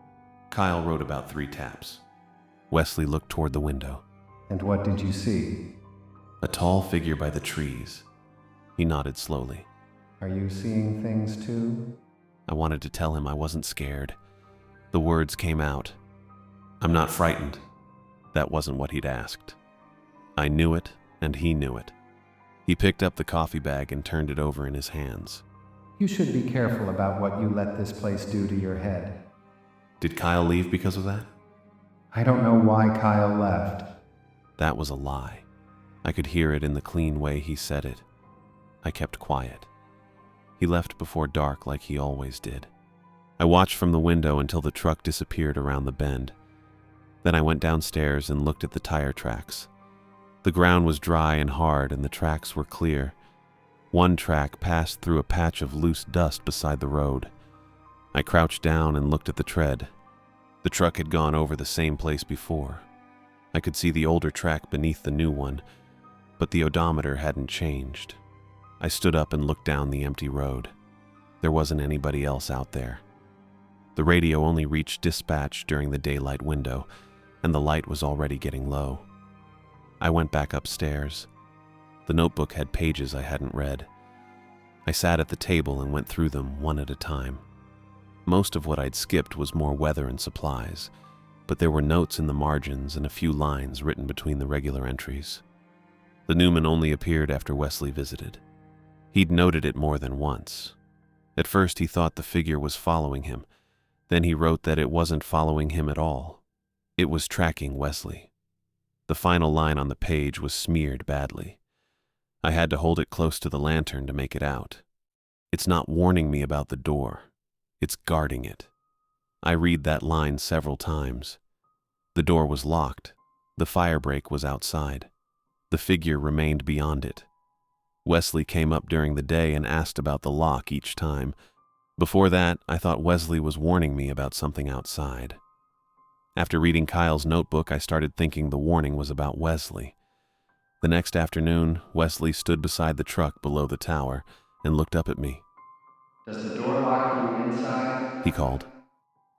A: Kyle wrote about 3 taps. Wesley looked toward the window.
D: And what did you see?
A: A tall figure by the trees. He nodded slowly.
D: Are you seeing things too?
A: I wanted to tell him I wasn't scared. The words came out. I'm not frightened. That wasn't what he'd asked. I knew it, and he knew it. He picked up the coffee bag and turned it over in his hands.
D: You should be careful about what you let this place do to your head.
A: Did Kyle leave because of that?
D: I don't know why Kyle left.
A: That was a lie. I could hear it in the clean way he said it. I kept quiet. He left before dark like he always did. I watched from the window until the truck disappeared around the bend. Then I went downstairs and looked at the tire tracks. The ground was dry and hard and the tracks were clear. One track passed through a patch of loose dust beside the road. I crouched down and looked at the tread. The truck had gone over the same place before. I could see the older track beneath the new one, but the odometer hadn't changed. I stood up and looked down the empty road. There wasn't anybody else out there. The radio only reached dispatch during the daylight window, and the light was already getting low. I went back upstairs. The notebook had pages I hadn't read. I sat at the table and went through them one at a time. Most of what I'd skipped was more weather and supplies, but there were notes in the margins and a few lines written between the regular entries. The Newman only appeared after Wesley visited. He'd noted it more than once. At first he thought the figure was following him. Then he wrote that it wasn't following him at all. It was tracking Wesley. The final line on the page was smeared badly. I had to hold it close to the lantern to make it out. It's not warning me about the door. It's guarding it. I read that line several times. The door was locked. The fire break was outside. The figure remained beyond it. Wesley came up during the day and asked about the lock each time. Before that, I thought Wesley was warning me about something outside. After reading Kyle's notebook, I started thinking the warning was about Wesley. The next afternoon, Wesley stood beside the truck below the tower and looked up at me.
D: Does the door lock from the inside?
A: He called.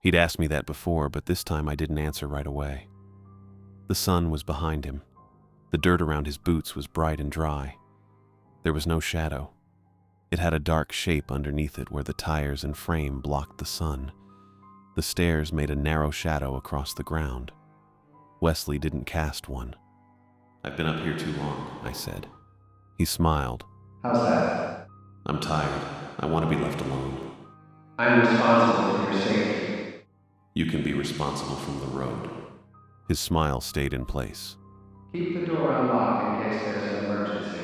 A: He'd asked me that before, but this time I didn't answer right away. The sun was behind him. The dirt around his boots was bright and dry. There was no shadow. It had a dark shape underneath it where the tires and frame blocked the sun. The stairs made a narrow shadow across the ground. Wesley didn't cast one. I've been up here too long, I said. He smiled.
D: How's that?
A: I'm tired. I want to be left alone.
D: I'm responsible for your safety.
A: You can be responsible from the road. His smile stayed in place.
D: Keep the door unlocked in case there's an emergency.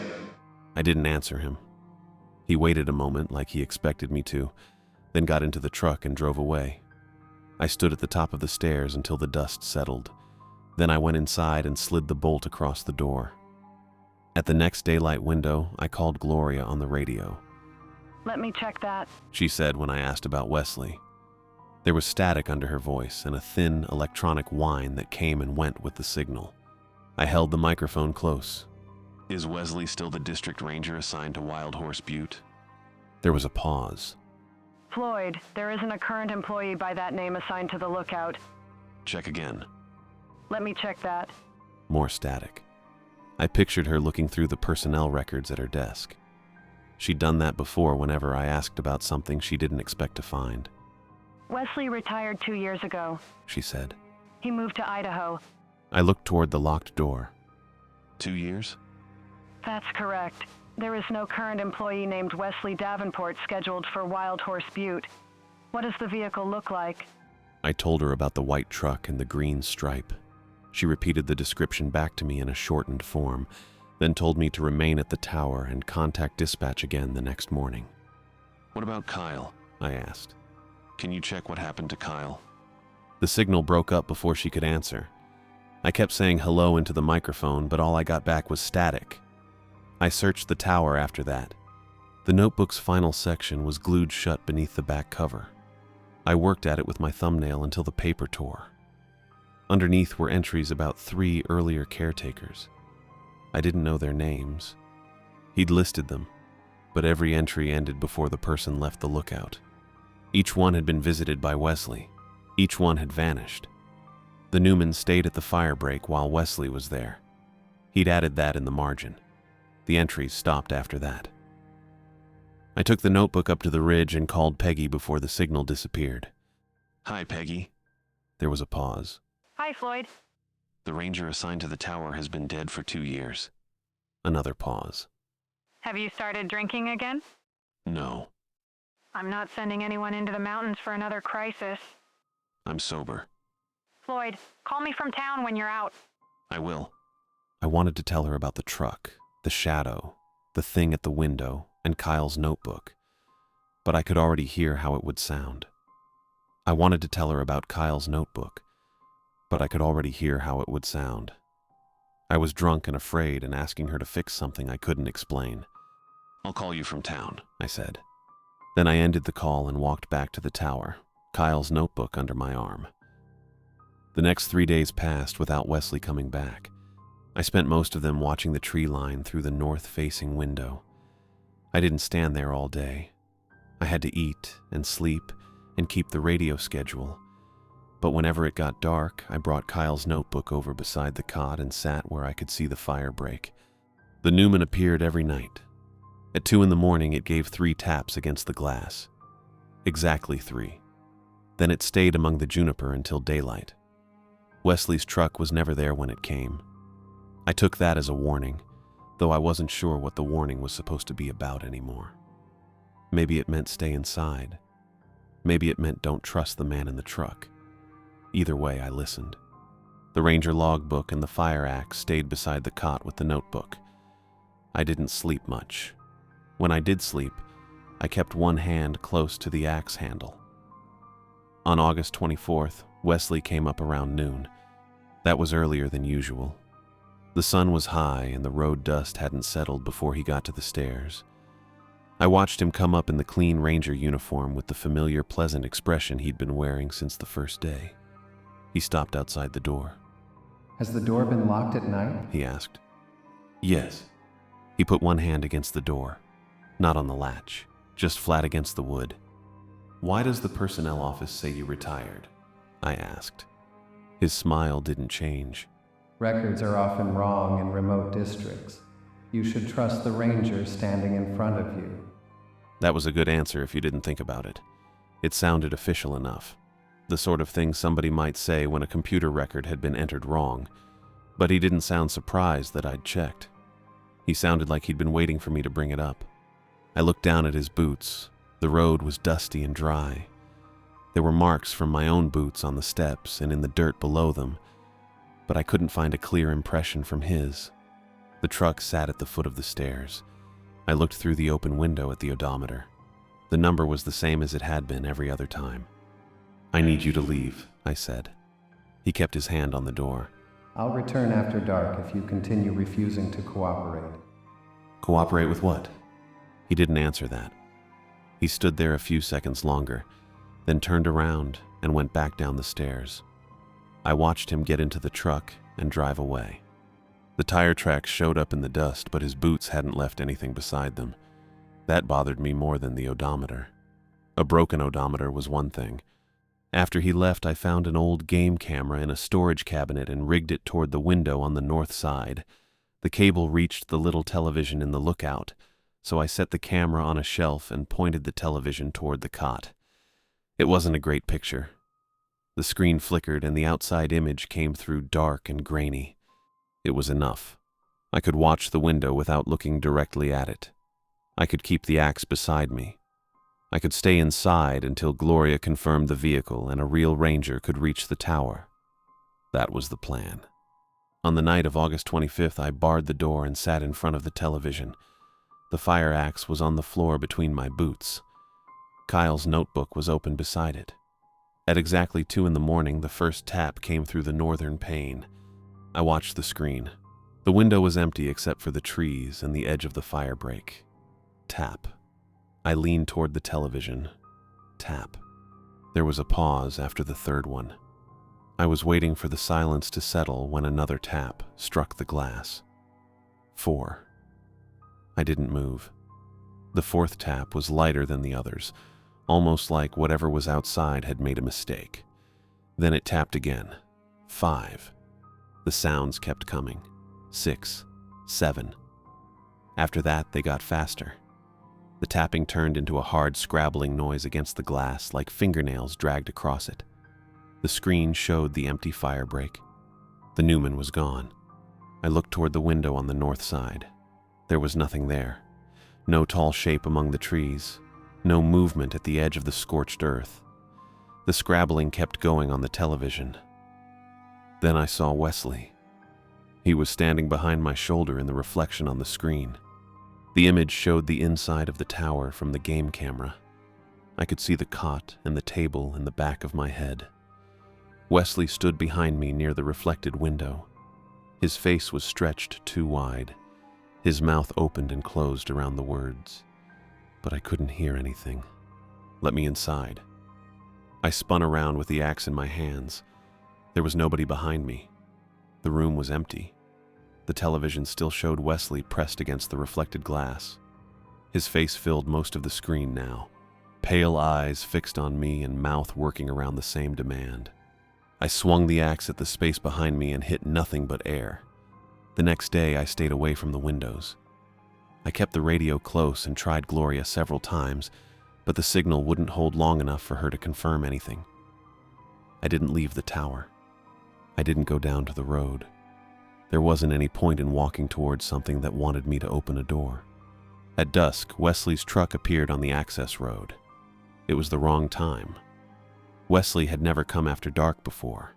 A: I didn't answer him. He waited a moment like he expected me to, then got into the truck and drove away. I stood at the top of the stairs until the dust settled. Then I went inside and slid the bolt across the door. At the next daylight window, I called Gloria on the radio.
C: Let me check that.
A: She said when I asked about Wesley. There was static under her voice and a thin electronic whine that came and went with the signal. I held the microphone close. Is Wesley still the district ranger assigned to Wild Horse Butte? There was a pause.
C: Floyd, there isn't a current employee by that name assigned to the lookout.
A: Check again.
C: Let me check that.
A: More static. I pictured her looking through the personnel records at her desk. She'd done that before whenever I asked about something she didn't expect to find.
C: Wesley retired 2 years ago.
A: She said.
C: He moved to Idaho.
A: I looked toward the locked door. 2 years?
C: That's correct. There is no current employee named Wesley Davenport scheduled for Wild Horse Butte. What does the vehicle look like?
A: I told her about the white truck and the green stripe. She repeated the description back to me in a shortened form, then told me to remain at the tower and contact dispatch again the next morning. What about Kyle? I asked. Can you check what happened to Kyle? The signal broke up before she could answer. I kept saying hello into the microphone, but all I got back was static. I searched the tower after that. The notebook's final section was glued shut beneath the back cover. I worked at it with my thumbnail until the paper tore. Underneath were entries about 3 earlier caretakers. I didn't know their names. He'd listed them, but every entry ended before the person left the lookout. Each one had been visited by Wesley. Each one had vanished. The Newmans stayed at the fire break while Wesley was there. He'd added that in the margin. The entries stopped after that. I took the notebook up to the ridge and called Peggy before the signal disappeared. "Hi, Peggy." There was a pause.
B: Hi, Floyd.
A: "The ranger assigned to the tower has been dead for 2 years." Another pause.
B: Have you started drinking again?
A: "No,
B: I'm not sending anyone into the mountains for another crisis.
A: I'm sober."
B: Floyd, call me from town when you're out.
A: "I will." I wanted to tell her about the truck, the shadow, the thing at the window, and Kyle's notebook, but I could already hear how it would sound. I wanted to tell her about Kyle's notebook, but I could already hear how it would sound. I was drunk and afraid and asking her to fix something I couldn't explain. "I'll call you from town," I said. Then I ended the call and walked back to the tower, Kyle's notebook under my arm. The next 3 days passed without Wesley coming back. I spent most of them watching the tree line through the north-facing window. I didn't stand there all day. I had to eat and sleep and keep the radio schedule. But whenever it got dark, I brought Kyle's notebook over beside the cot and sat where I could see the fire break. The Newman appeared every night. At 2 in the morning, it gave 3 taps against the glass. Exactly 3. Then it stayed among the juniper until daylight. Wesley's truck was never there when it came. I took that as a warning, though I wasn't sure what the warning was supposed to be about anymore. Maybe it meant stay inside. Maybe it meant don't trust the man in the truck. Either way, I listened. The ranger logbook and the fire axe stayed beside the cot with the notebook. I didn't sleep much. When I did sleep, I kept one hand close to the axe handle. On August 24th, Wesley came up around noon. That was earlier than usual. The sun was high and the road dust hadn't settled before he got to the stairs. I watched him come up in the clean ranger uniform with the familiar pleasant expression he'd been wearing since the first day. He stopped outside the door.
D: Has the door been locked at night?
A: He asked. Yes. He put one hand against the door, not on the latch, just flat against the wood. Why does the personnel office say you retired? I asked. His smile didn't change.
D: Records are often wrong in remote districts. You should trust the ranger standing in front of you.
A: That was a good answer if you didn't think about it. It sounded official enough. The sort of thing somebody might say when a computer record had been entered wrong, but he didn't sound surprised that I'd checked. He sounded like he'd been waiting for me to bring it up. I looked down at his boots. The road was dusty and dry. There were marks from my own boots on the steps and in the dirt below them, but I couldn't find a clear impression from his. The truck sat at the foot of the stairs. I looked through the open window at the odometer. The number was the same as it had been every other time. I need you to leave, I said. He kept his hand on the door.
D: I'll return after dark if you continue refusing to cooperate.
A: Cooperate with what? He didn't answer that. He stood there a few seconds longer, then turned around and went back down the stairs. I watched him get into the truck and drive away. The tire tracks showed up in the dust, but his boots hadn't left anything beside them. That bothered me more than the odometer. A broken odometer was one thing. After he left, I found an old game camera in a storage cabinet and rigged it toward the window on the north side. The cable reached the little television in the lookout, so I set the camera on a shelf and pointed the television toward the cot. It wasn't a great picture. The screen flickered and the outside image came through dark and grainy. It was enough. I could watch the window without looking directly at it. I could keep the axe beside me. I could stay inside until Gloria confirmed the vehicle and a real ranger could reach the tower. That was the plan. On the night of August 25th, I barred the door and sat in front of the television. The fire axe was on the floor between my boots. Kyle's notebook was open beside it. At exactly 2 in the morning, the first tap came through the northern pane. I watched the screen. The window was empty except for the trees and the edge of the fire break. Tap. I leaned toward the television. Tap. There was a pause after the third one. I was waiting for the silence to settle when another tap struck the glass. 4. I didn't move. The fourth tap was lighter than the others, almost like whatever was outside had made a mistake. Then it tapped again. 5. The sounds kept coming. 6, 7. After that, they got faster. The tapping turned into a hard scrabbling noise against the glass, like fingernails dragged across it. The screen showed the empty fire break. The Newman was gone. I looked toward the window on the north side. There was nothing there. No tall shape among the trees. No movement at the edge of the scorched earth. The scrabbling kept going on the television. Then I saw Wesley. He was standing behind my shoulder in the reflection on the screen. The image showed the inside of the tower from the game camera. I could see the cot and the table in the back of my head. Wesley stood behind me near the reflected window. His face was stretched too wide. His mouth opened and closed around the words. But I couldn't hear anything. "Let me inside." I spun around with the axe in my hands. There was nobody behind me. The room was empty. The television still showed Wesley pressed against the reflected glass. His face filled most of the screen now, pale eyes fixed on me and mouth working around the same demand. I swung the axe at the space behind me and hit nothing but air. The next day, I stayed away from the windows. I kept the radio close and tried Gloria several times, but the signal wouldn't hold long enough for her to confirm anything. I didn't leave the tower. I didn't go down to the road. There wasn't any point in walking towards something that wanted me to open a door. At dusk, Wesley's truck appeared on the access road. It was the wrong time. Wesley had never come after dark before.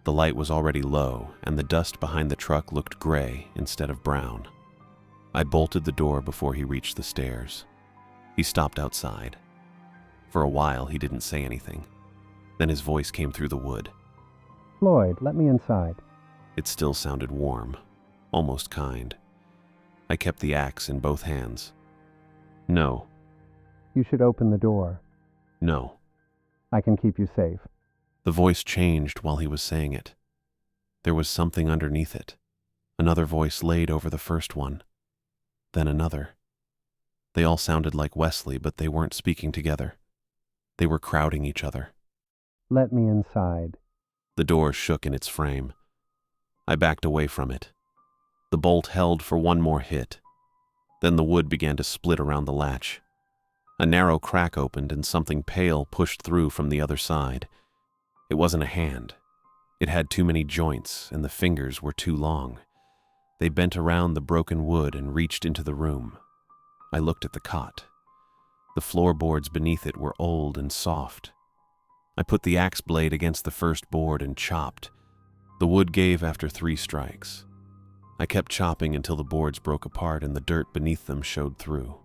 A: The light was already low, and the dust behind the truck looked gray instead of brown. I bolted the door before he reached the stairs. He stopped outside. For a while, he didn't say anything. Then his voice came through the wood.
D: "Floyd, let me inside."
A: It still sounded warm, almost kind. I kept the axe in both hands. "No."
D: "You should open the door.
A: "No."
D: I can keep you safe."
A: The voice changed while he was saying it. There was something underneath it. Another voice laid over the first one. Then another. They all sounded like Wesley, but they weren't speaking together. They were crowding each other.
D: "Let me inside."
A: The door shook in its frame. I backed away from it. The bolt held for one more hit. Then the wood began to split around the latch. A narrow crack opened and something pale pushed through from the other side. It wasn't a hand. It had too many joints, and the fingers were too long. They bent around the broken wood and reached into the room. I looked at the cot. The floorboards beneath it were old and soft. I put the axe blade against the first board and chopped. The wood gave after 3 strikes. I kept chopping until the boards broke apart and the dirt beneath them showed through.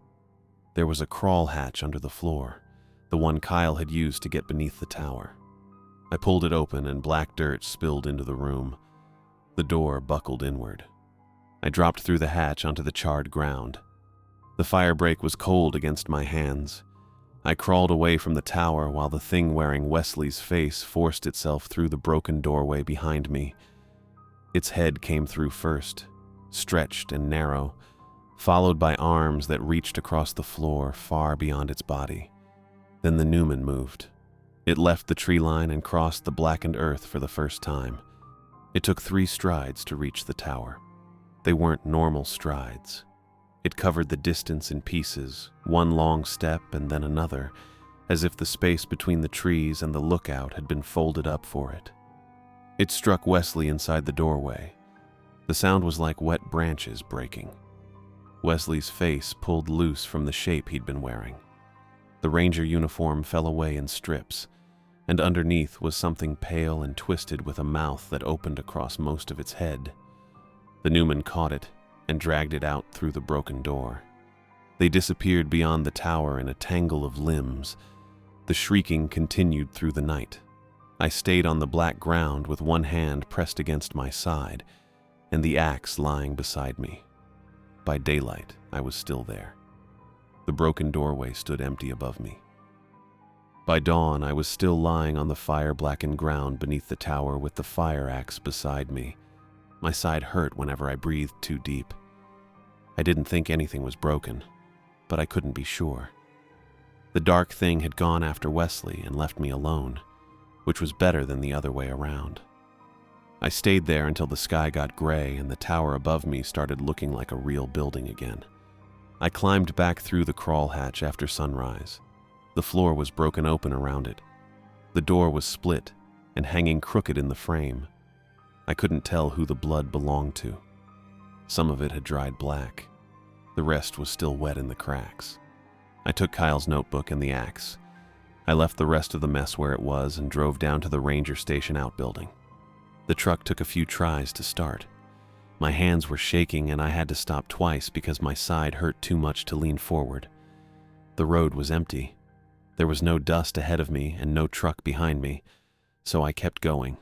A: There was a crawl hatch under the floor, the one Kyle had used to get beneath the tower. I pulled it open and black dirt spilled into the room. The door buckled inward. I dropped through the hatch onto the charred ground. The fire break was cold against my hands. I crawled away from the tower while the thing wearing Wesley's face forced itself through the broken doorway behind me. Its head came through first, stretched and narrow, followed by arms that reached across the floor far beyond its body. Then the Newman moved. It left the tree line and crossed the blackened earth for the first time. It took 3 strides to reach the tower. They weren't normal strides. It covered the distance in pieces, one long step and then another, as if the space between the trees and the lookout had been folded up for it. It struck Wesley inside the doorway. The sound was like wet branches breaking. Wesley's face pulled loose from the shape he'd been wearing. The ranger uniform fell away in strips, and underneath was something pale and twisted with a mouth that opened across most of its head. The Newman caught it and dragged it out through the broken door. They disappeared beyond the tower in a tangle of limbs. The shrieking continued through the night. I stayed on the black ground with one hand pressed against my side and the axe lying beside me. By daylight, I was still there. The broken doorway stood empty above me. By dawn, I was still lying on the fire-blackened ground beneath the tower with the fire axe beside me. My side hurt whenever I breathed too deep. I didn't think anything was broken, but I couldn't be sure. The dark thing had gone after Wesley and left me alone, which was better than the other way around. I stayed there until the sky got gray and the tower above me started looking like a real building again. I climbed back through the crawl hatch after sunrise. The floor was broken open around it. The door was split and hanging crooked in the frame. I couldn't tell who the blood belonged to. Some of it had dried black. The rest was still wet in the cracks. I took Kyle's notebook and the axe. I left the rest of the mess where it was and drove down to the ranger station outbuilding. The truck took a few tries to start. My hands were shaking and I had to stop twice because my side hurt too much to lean forward. The road was empty. There was no dust ahead of me and no truck behind me, so I kept going.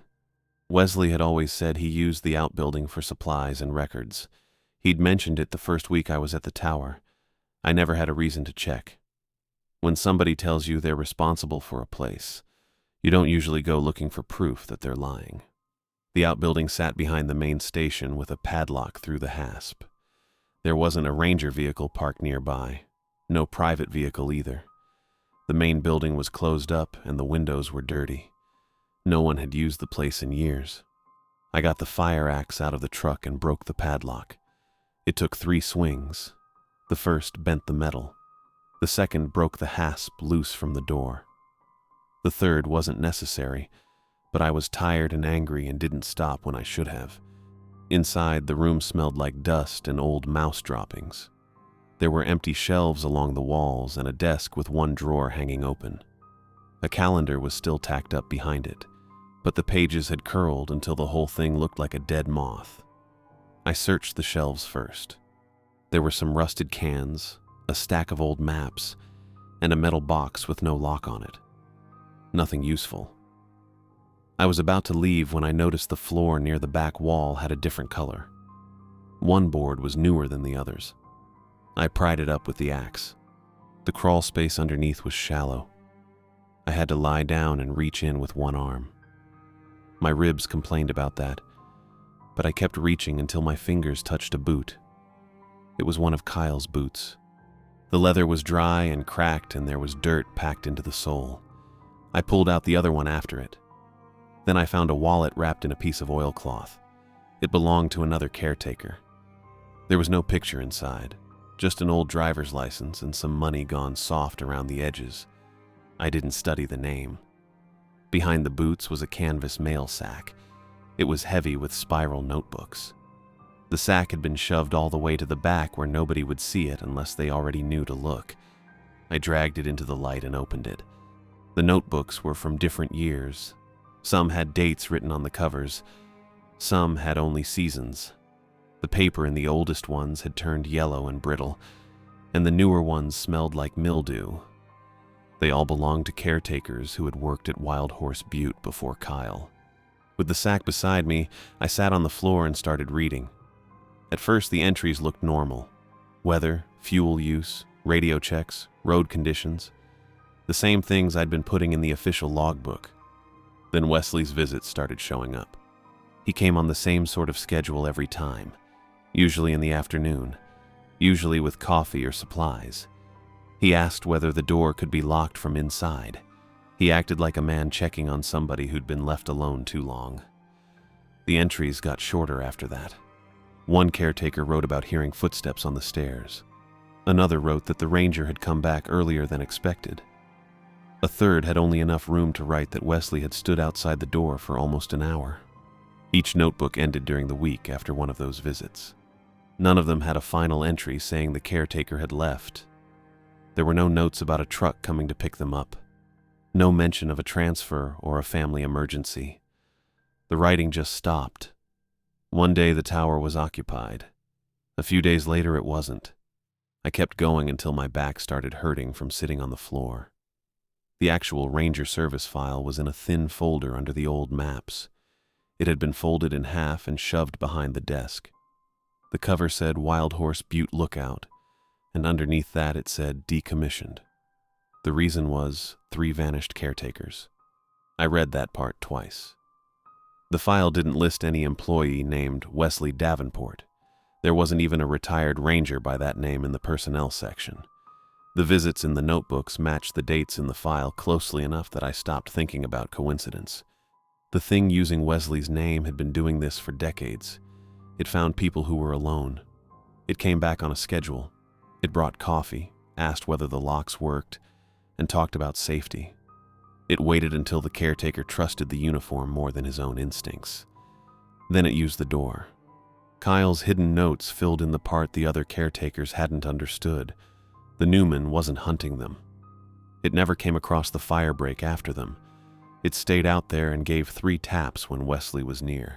A: Wesley had always said he used the outbuilding for supplies and records. He'd mentioned it the first week I was at the tower. I never had a reason to check. When somebody tells you they're responsible for a place, you don't usually go looking for proof that they're lying. The outbuilding sat behind the main station with a padlock through the hasp. There wasn't a ranger vehicle parked nearby, no private vehicle either. The main building was closed up and the windows were dirty. No one had used the place in years. I got the fire axe out of the truck and broke the padlock. It took 3 swings. The first bent the metal. The second broke the hasp loose from the door. The third wasn't necessary, but I was tired and angry and didn't stop when I should have. Inside, the room smelled like dust and old mouse droppings. There were empty shelves along the walls and a desk with one drawer hanging open. A calendar was still tacked up behind it, but the pages had curled until the whole thing looked like a dead moth. I searched the shelves first. There were some rusted cans, a stack of old maps, and a metal box with no lock on it. Nothing useful. I was about to leave when I noticed the floor near the back wall had a different color. One board was newer than the others. I pried it up with the axe. The crawl space underneath was shallow. I had to lie down and reach in with one arm. My ribs complained about that, but I kept reaching until my fingers touched a boot. It was one of Kyle's boots. The leather was dry and cracked and there was dirt packed into the sole. I pulled out the other one after it. Then I found a wallet wrapped in a piece of oilcloth. It belonged to another caretaker. There was no picture inside, just an old driver's license and some money gone soft around the edges. I didn't study the name. Behind the boots was a canvas mail sack. It was heavy with spiral notebooks. The sack had been shoved all the way to the back where nobody would see it unless they already knew to look. I dragged it into the light and opened it. The notebooks were from different years. Some had dates written on the covers. Some had only seasons. The paper in the oldest ones had turned yellow and brittle, and the newer ones smelled like mildew. They all belonged to caretakers who had worked at Wild Horse Butte before Kyle. With the sack beside me, I sat on the floor and started reading. At first, the entries looked normal. Weather, fuel use, radio checks, road conditions. The same things I'd been putting in the official logbook. Then Wesley's visits started showing up. He came on the same sort of schedule every time, usually in the afternoon, usually with coffee or supplies. He asked whether the door could be locked from inside. He acted like a man checking on somebody who'd been left alone too long. The entries got shorter after that. One caretaker wrote about hearing footsteps on the stairs. Another wrote that the ranger had come back earlier than expected. A third had only enough room to write that Wesley had stood outside the door for almost an hour. Each notebook ended during the week after one of those visits. None of them had a final entry saying the caretaker had left. There were no notes about a truck coming to pick them up. No mention of a transfer or a family emergency. The writing just stopped. One day the tower was occupied. A few days later it wasn't. I kept going until my back started hurting from sitting on the floor. The actual ranger service file was in a thin folder under the old maps. It had been folded in half and shoved behind the desk. The cover said Wild Horse Butte Lookout, and underneath that it said decommissioned. The reason was 3 vanished caretakers. I read that part twice. The file didn't list any employee named Wesley Davenport. There wasn't even a retired ranger by that name in the personnel section. The visits in the notebooks matched the dates in the file closely enough that I stopped thinking about coincidence. The thing using Wesley's name had been doing this for decades. It found people who were alone. It came back on a schedule. It brought coffee, asked whether the locks worked, and talked about safety. It waited until the caretaker trusted the uniform more than his own instincts. Then it used the door. Kyle's hidden notes filled in the part the other caretakers hadn't understood. The Newman wasn't hunting them. It never came across the fire break after them. It stayed out there and gave 3 taps when Wesley was near.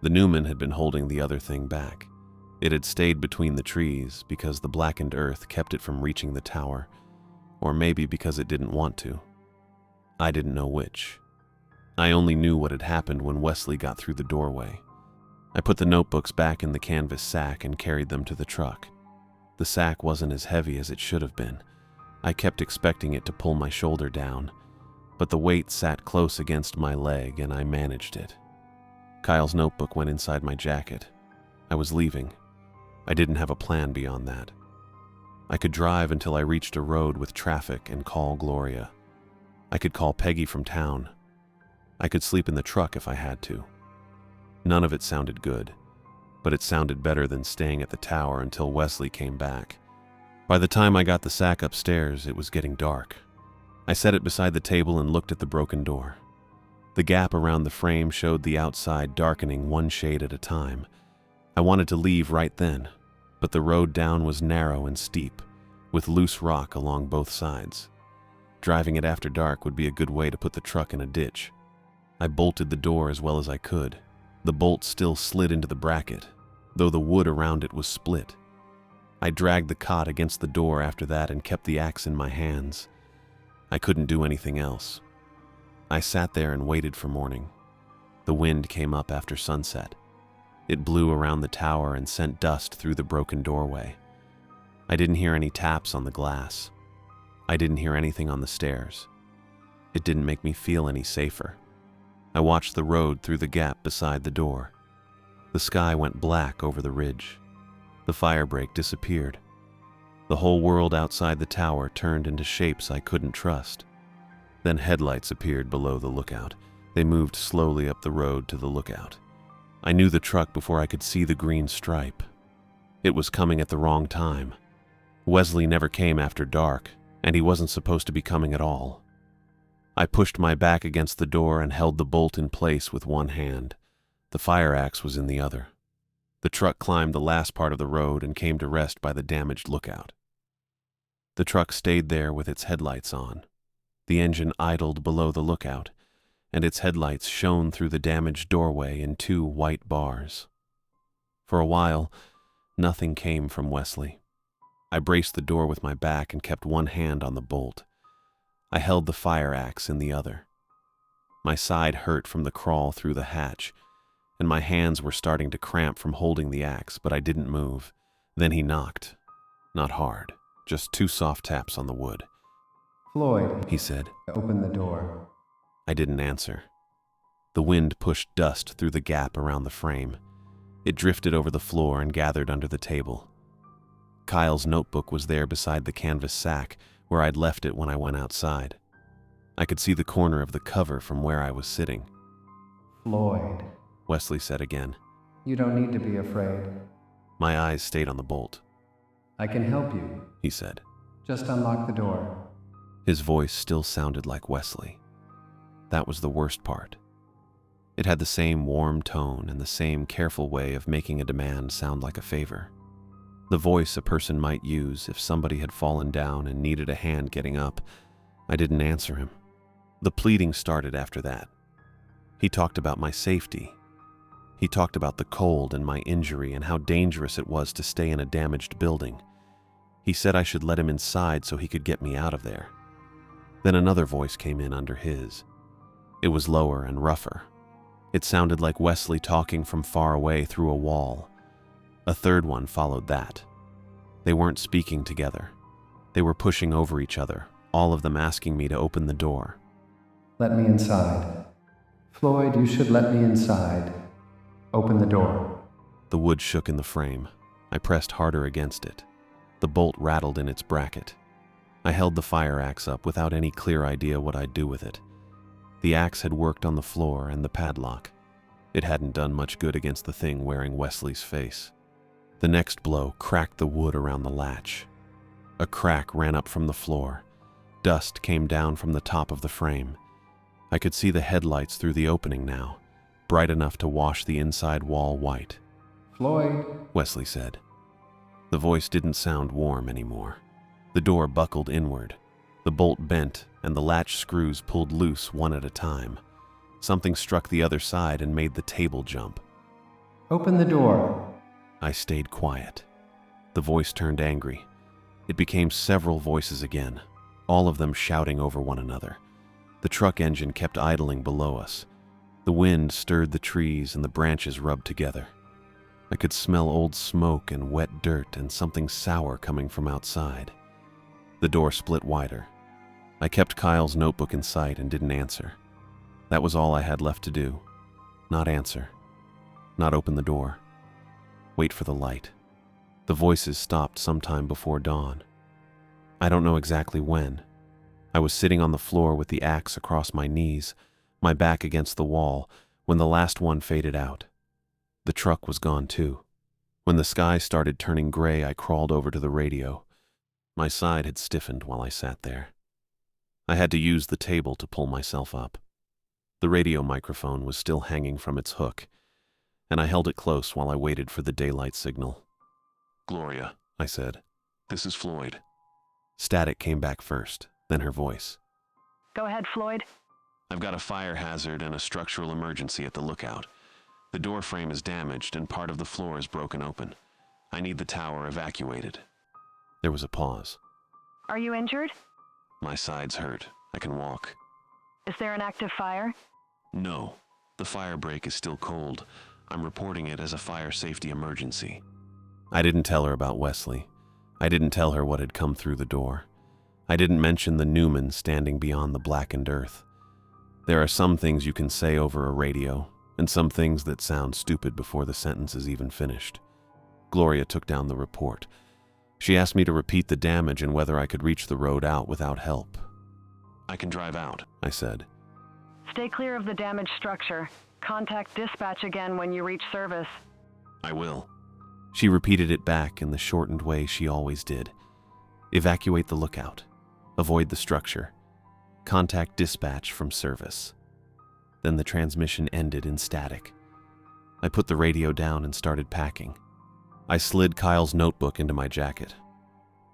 A: The Newman had been holding the other thing back. It had stayed between the trees because the blackened earth kept it from reaching the tower, or maybe because it didn't want to. I didn't know which. I only knew what had happened when Wesley got through the doorway. I put the notebooks back in the canvas sack and carried them to the truck. The sack wasn't as heavy as it should have been. I kept expecting it to pull my shoulder down, but the weight sat close against my leg and I managed it. Kyle's notebook went inside my jacket. I was leaving. I didn't have a plan beyond that. I could drive until I reached a road with traffic and call Gloria. I could call Peggy from town. I could sleep in the truck if I had to. None of it sounded good, but it sounded better than staying at the tower until Wesley came back. By the time I got the sack upstairs, it was getting dark. I set it beside the table and looked at the broken door. The gap around the frame showed the outside darkening one shade at a time. I wanted to leave right then, but the road down was narrow and steep, with loose rock along both sides. Driving it after dark would be a good way to put the truck in a ditch. I bolted the door as well as I could. The bolt still slid into the bracket, though the wood around it was split. I dragged the cot against the door after that and kept the axe in my hands. I couldn't do anything else. I sat there and waited for morning. The wind came up after sunset. It blew around the tower and sent dust through the broken doorway. I didn't hear any taps on the glass. I didn't hear anything on the stairs. It didn't make me feel any safer. I watched the road through the gap beside the door. The sky went black over the ridge. The fire break disappeared. The whole world outside the tower turned into shapes I couldn't trust. Then headlights appeared below the lookout. They moved slowly up the road to the lookout. I knew the truck before I could see the green stripe. It was coming at the wrong time. Wesley never came after dark, and he wasn't supposed to be coming at all. I pushed my back against the door and held the bolt in place with one hand. The fire axe was in the other. The truck climbed the last part of the road and came to rest by the damaged lookout. The truck stayed there with its headlights on. The engine idled below the lookout, and its headlights shone through the damaged doorway in 2 white bars. For a while, nothing came from Wesley. I braced the door with my back and kept one hand on the bolt. I held the fire axe in the other. My side hurt from the crawl through the hatch, and my hands were starting to cramp from holding the axe, but I didn't move. Then he knocked. Not hard, just 2 soft taps on the wood.
D: "Floyd,"
A: He said.
D: "open the door."
A: I didn't answer. The wind pushed dust through the gap around the frame. It drifted over the floor and gathered under the table. Kyle's notebook was there beside the canvas sack where I'd left it when I went outside. I could see the corner of the cover from where I was sitting.
D: "Floyd,
A: Wesley said again.
D: you don't need to be afraid.
A: My eyes stayed on the bolt.
D: I can help you.
A: He said.
D: Just unlock the door."
A: His voice still sounded like Wesley. That was the worst part. It had the same warm tone and the same careful way of making a demand sound like a favor. The voice a person might use if somebody had fallen down and needed a hand getting up. I didn't answer him. The pleading started after that. He talked about my safety. He talked about the cold and my injury and how dangerous it was to stay in a damaged building. He said I should let him inside so he could get me out of there. Then another voice came in under his. It was lower and rougher. It sounded like Wesley talking from far away through a wall. A third one followed that. They weren't speaking together. They were pushing over each other, all of them asking me to open the door.
D: "Let me inside. Floyd, you should let me inside. Open the door."
A: The wood shook in the frame. I pressed harder against it. The bolt rattled in its bracket. I held the fire axe up without any clear idea what I'd do with it. The axe had worked on the floor and the padlock. It hadn't done much good against the thing wearing Wesley's face. The next blow cracked the wood around the latch. A crack ran up from the floor. Dust came down from the top of the frame. I could see the headlights through the opening now, bright enough to wash the inside wall white.
D: Floyd,
A: Wesley said. The voice didn't sound warm anymore. The door buckled inward. The bolt bent, and the latch screws pulled loose one at a time. Something struck the other side and made the table jump.
D: open the door.
A: I stayed quiet. The voice turned angry. It became several voices again, all of them shouting over one another. The truck engine kept idling below us. The wind stirred the trees and the branches rubbed together. I could smell old smoke and wet dirt and something sour coming from outside. The door split wider. I kept Kyle's notebook in sight and didn't answer. That was all I had left to do. Not answer. Not open the door. Wait for the light. The voices stopped sometime before dawn. I don't know exactly when. I was sitting on the floor with the axe across my knees, my back against the wall, when the last one faded out. The truck was gone too. When the sky started turning gray, I crawled over to the radio. My side had stiffened while I sat there. I had to use the table to pull myself up. The radio microphone was still hanging from its hook, and I held it close while I waited for the daylight signal. "Gloria," I said. "This is Floyd." Static came back first, then her voice.
C: Go ahead, Floyd.
A: "I've got a fire hazard and a structural emergency at the lookout. The door frame is damaged and part of the floor is broken open. I need the tower evacuated." There was a pause.
C: Are you injured?
A: "My sides hurt. I can walk."
C: Is there an active fire?
A: "No. The fire break is still cold. I'm reporting it as a fire safety emergency." I didn't tell her about Wesley. I didn't tell her what had come through the door. I didn't mention the Newman standing beyond the blackened earth. There are some things you can say over a radio, and some things that sound stupid before the sentence is even finished. Gloria took down the report. She asked me to repeat the damage and whether I could reach the road out without help. "I can drive out," I said.
C: Stay clear of the damaged structure. Contact dispatch again when you reach service.
A: "I will." She repeated it back in the shortened way she always did. Evacuate the lookout. Avoid the structure. Contact dispatch from service. Then the transmission ended in static. I put the radio down and started packing. I slid Kyle's notebook into my jacket.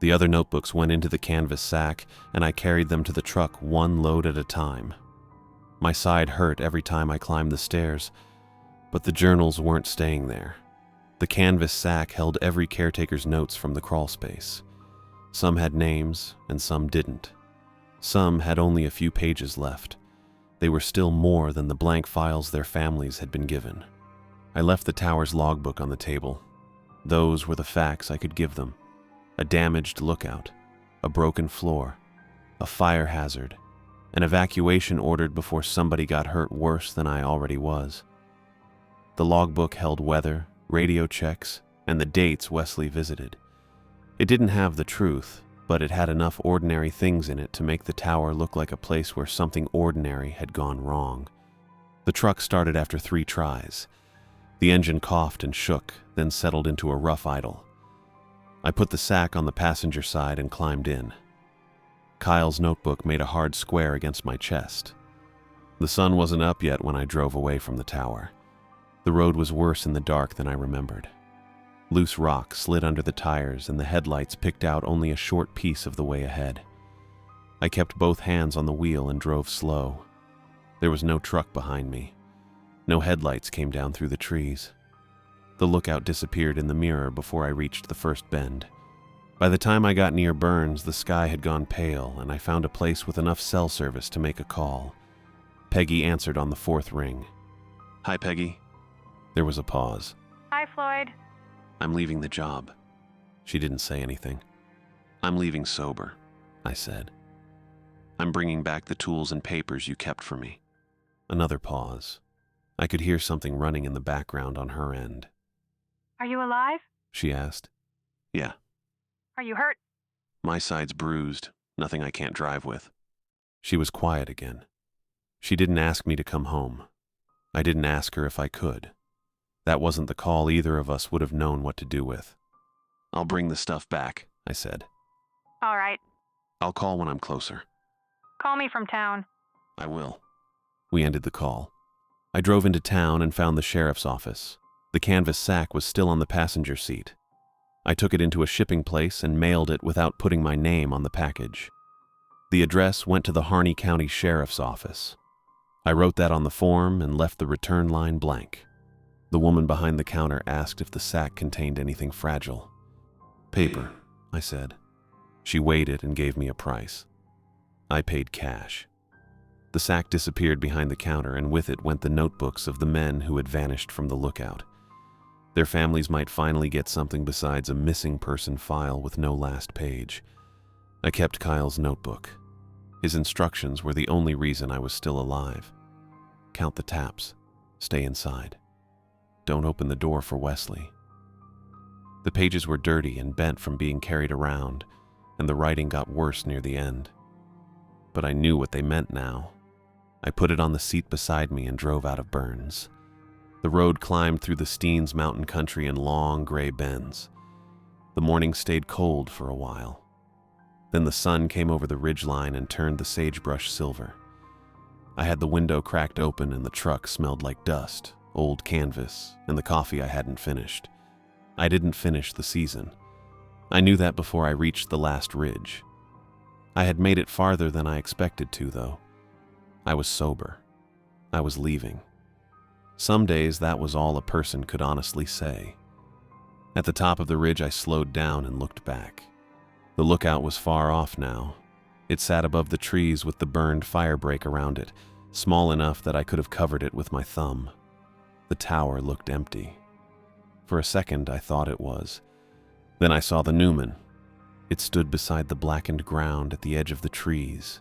A: The other notebooks went into the canvas sack, and I carried them to the truck one load at a time. My side hurt every time I climbed the stairs, but the journals weren't staying there. The canvas sack held every caretaker's notes from the crawl space. Some had names, and some didn't. Some had only a few pages left. They were still more than the blank files their families had been given. I left the tower's logbook on the table. Those were the facts I could give them. A damaged lookout, a broken floor, a fire hazard, an evacuation ordered before somebody got hurt worse than I already was. The logbook held weather, radio checks, and the dates Wesley visited. It didn't have the truth, but it had enough ordinary things in it to make the tower look like a place where something ordinary had gone wrong. The truck started after 3 tries. The engine coughed and shook, then settled into a rough idle. I put the sack on the passenger side and climbed in. Kyle's notebook made a hard square against my chest. The sun wasn't up yet when I drove away from the tower. The road was worse in the dark than I remembered. Loose rock slid under the tires and the headlights picked out only a short piece of the way ahead. I kept both hands on the wheel and drove slow. There was no truck behind me. No headlights came down through the trees. The lookout disappeared in the mirror before I reached the first bend. By the time I got near Burns, the sky had gone pale, and I found a place with enough cell service to make a call. Peggy answered on the 4th ring. "Hi, Peggy." There was a pause.
B: Hi, Floyd.
A: "I'm leaving the job." She didn't say anything. "I'm leaving sober," I said. "I'm bringing back the tools and papers you kept for me." Another pause. I could hear something running in the background on her end.
B: Are you alive?
A: she asked. Yeah,
B: Are you hurt?
A: my side's bruised, nothing I can't drive with. She was quiet again. She didn't ask me to come home. I didn't ask her if I could. That wasn't the call either of us would have known what to do with. I'll bring the stuff back, I said.
B: All right.
A: I'll call when I'm closer.
B: Call me from town.
A: I will. We ended the call. I drove into town and found the sheriff's office. The canvas sack was still on the passenger seat. I took it into a shipping place and mailed it without putting my name on the package. The address went to the Harney County Sheriff's Office. I wrote that on the form and left the return line blank. The woman behind the counter asked if the sack contained anything fragile. Paper, I said. She weighed it and gave me a price. I paid cash. The sack disappeared behind the counter, and with it went the notebooks of the men who had vanished from the lookout. Their families might finally get something besides a missing person file with no last page. I kept Kyle's notebook. His instructions were the only reason I was still alive. Count the taps. Stay inside. Don't open the door for Wesley. The pages were dirty and bent from being carried around, and the writing got worse near the end. But I knew what they meant now. I put it on the seat beside me and drove out of Burns. The road climbed through the Steens mountain country in long gray bends. The morning stayed cold for a while. Then the sun came over the ridgeline and turned the sagebrush silver. I had the window cracked open and the truck smelled like dust, old canvas, and the coffee I hadn't finished. I didn't finish the season. I knew that before I reached the last ridge. I had made it farther than I expected to, though. I was sober. I was leaving. Some days that was all a person could honestly say. At the top of the ridge I slowed down and looked back. The lookout was far off now. It sat above the trees with the burned firebreak around it, small enough that I could have covered it with my thumb. The tower looked empty. For a second I thought it was. Then I saw the Newman. It stood beside the blackened ground at the edge of the trees.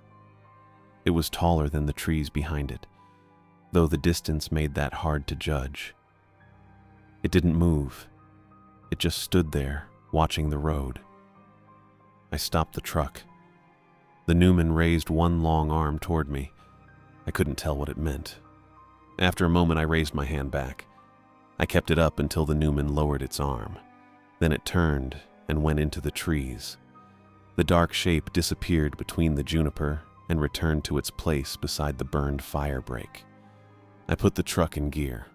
A: It was taller than the trees behind it, though the distance made that hard to judge. It didn't move. It just stood there, watching the road. I stopped the truck. The Newman raised one long arm toward me. I couldn't tell what it meant. After a moment, I raised my hand back. I kept it up until the Newman lowered its arm. Then it turned and went into the trees. The dark shape disappeared between the juniper and returned to its place beside the burned firebreak. I put the truck in gear.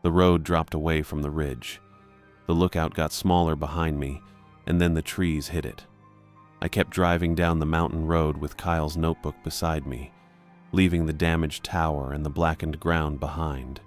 A: The road dropped away from the ridge. The lookout got smaller behind me, and then the trees hid it. I kept driving down the mountain road with Kyle's notebook beside me, leaving the damaged tower and the blackened ground behind.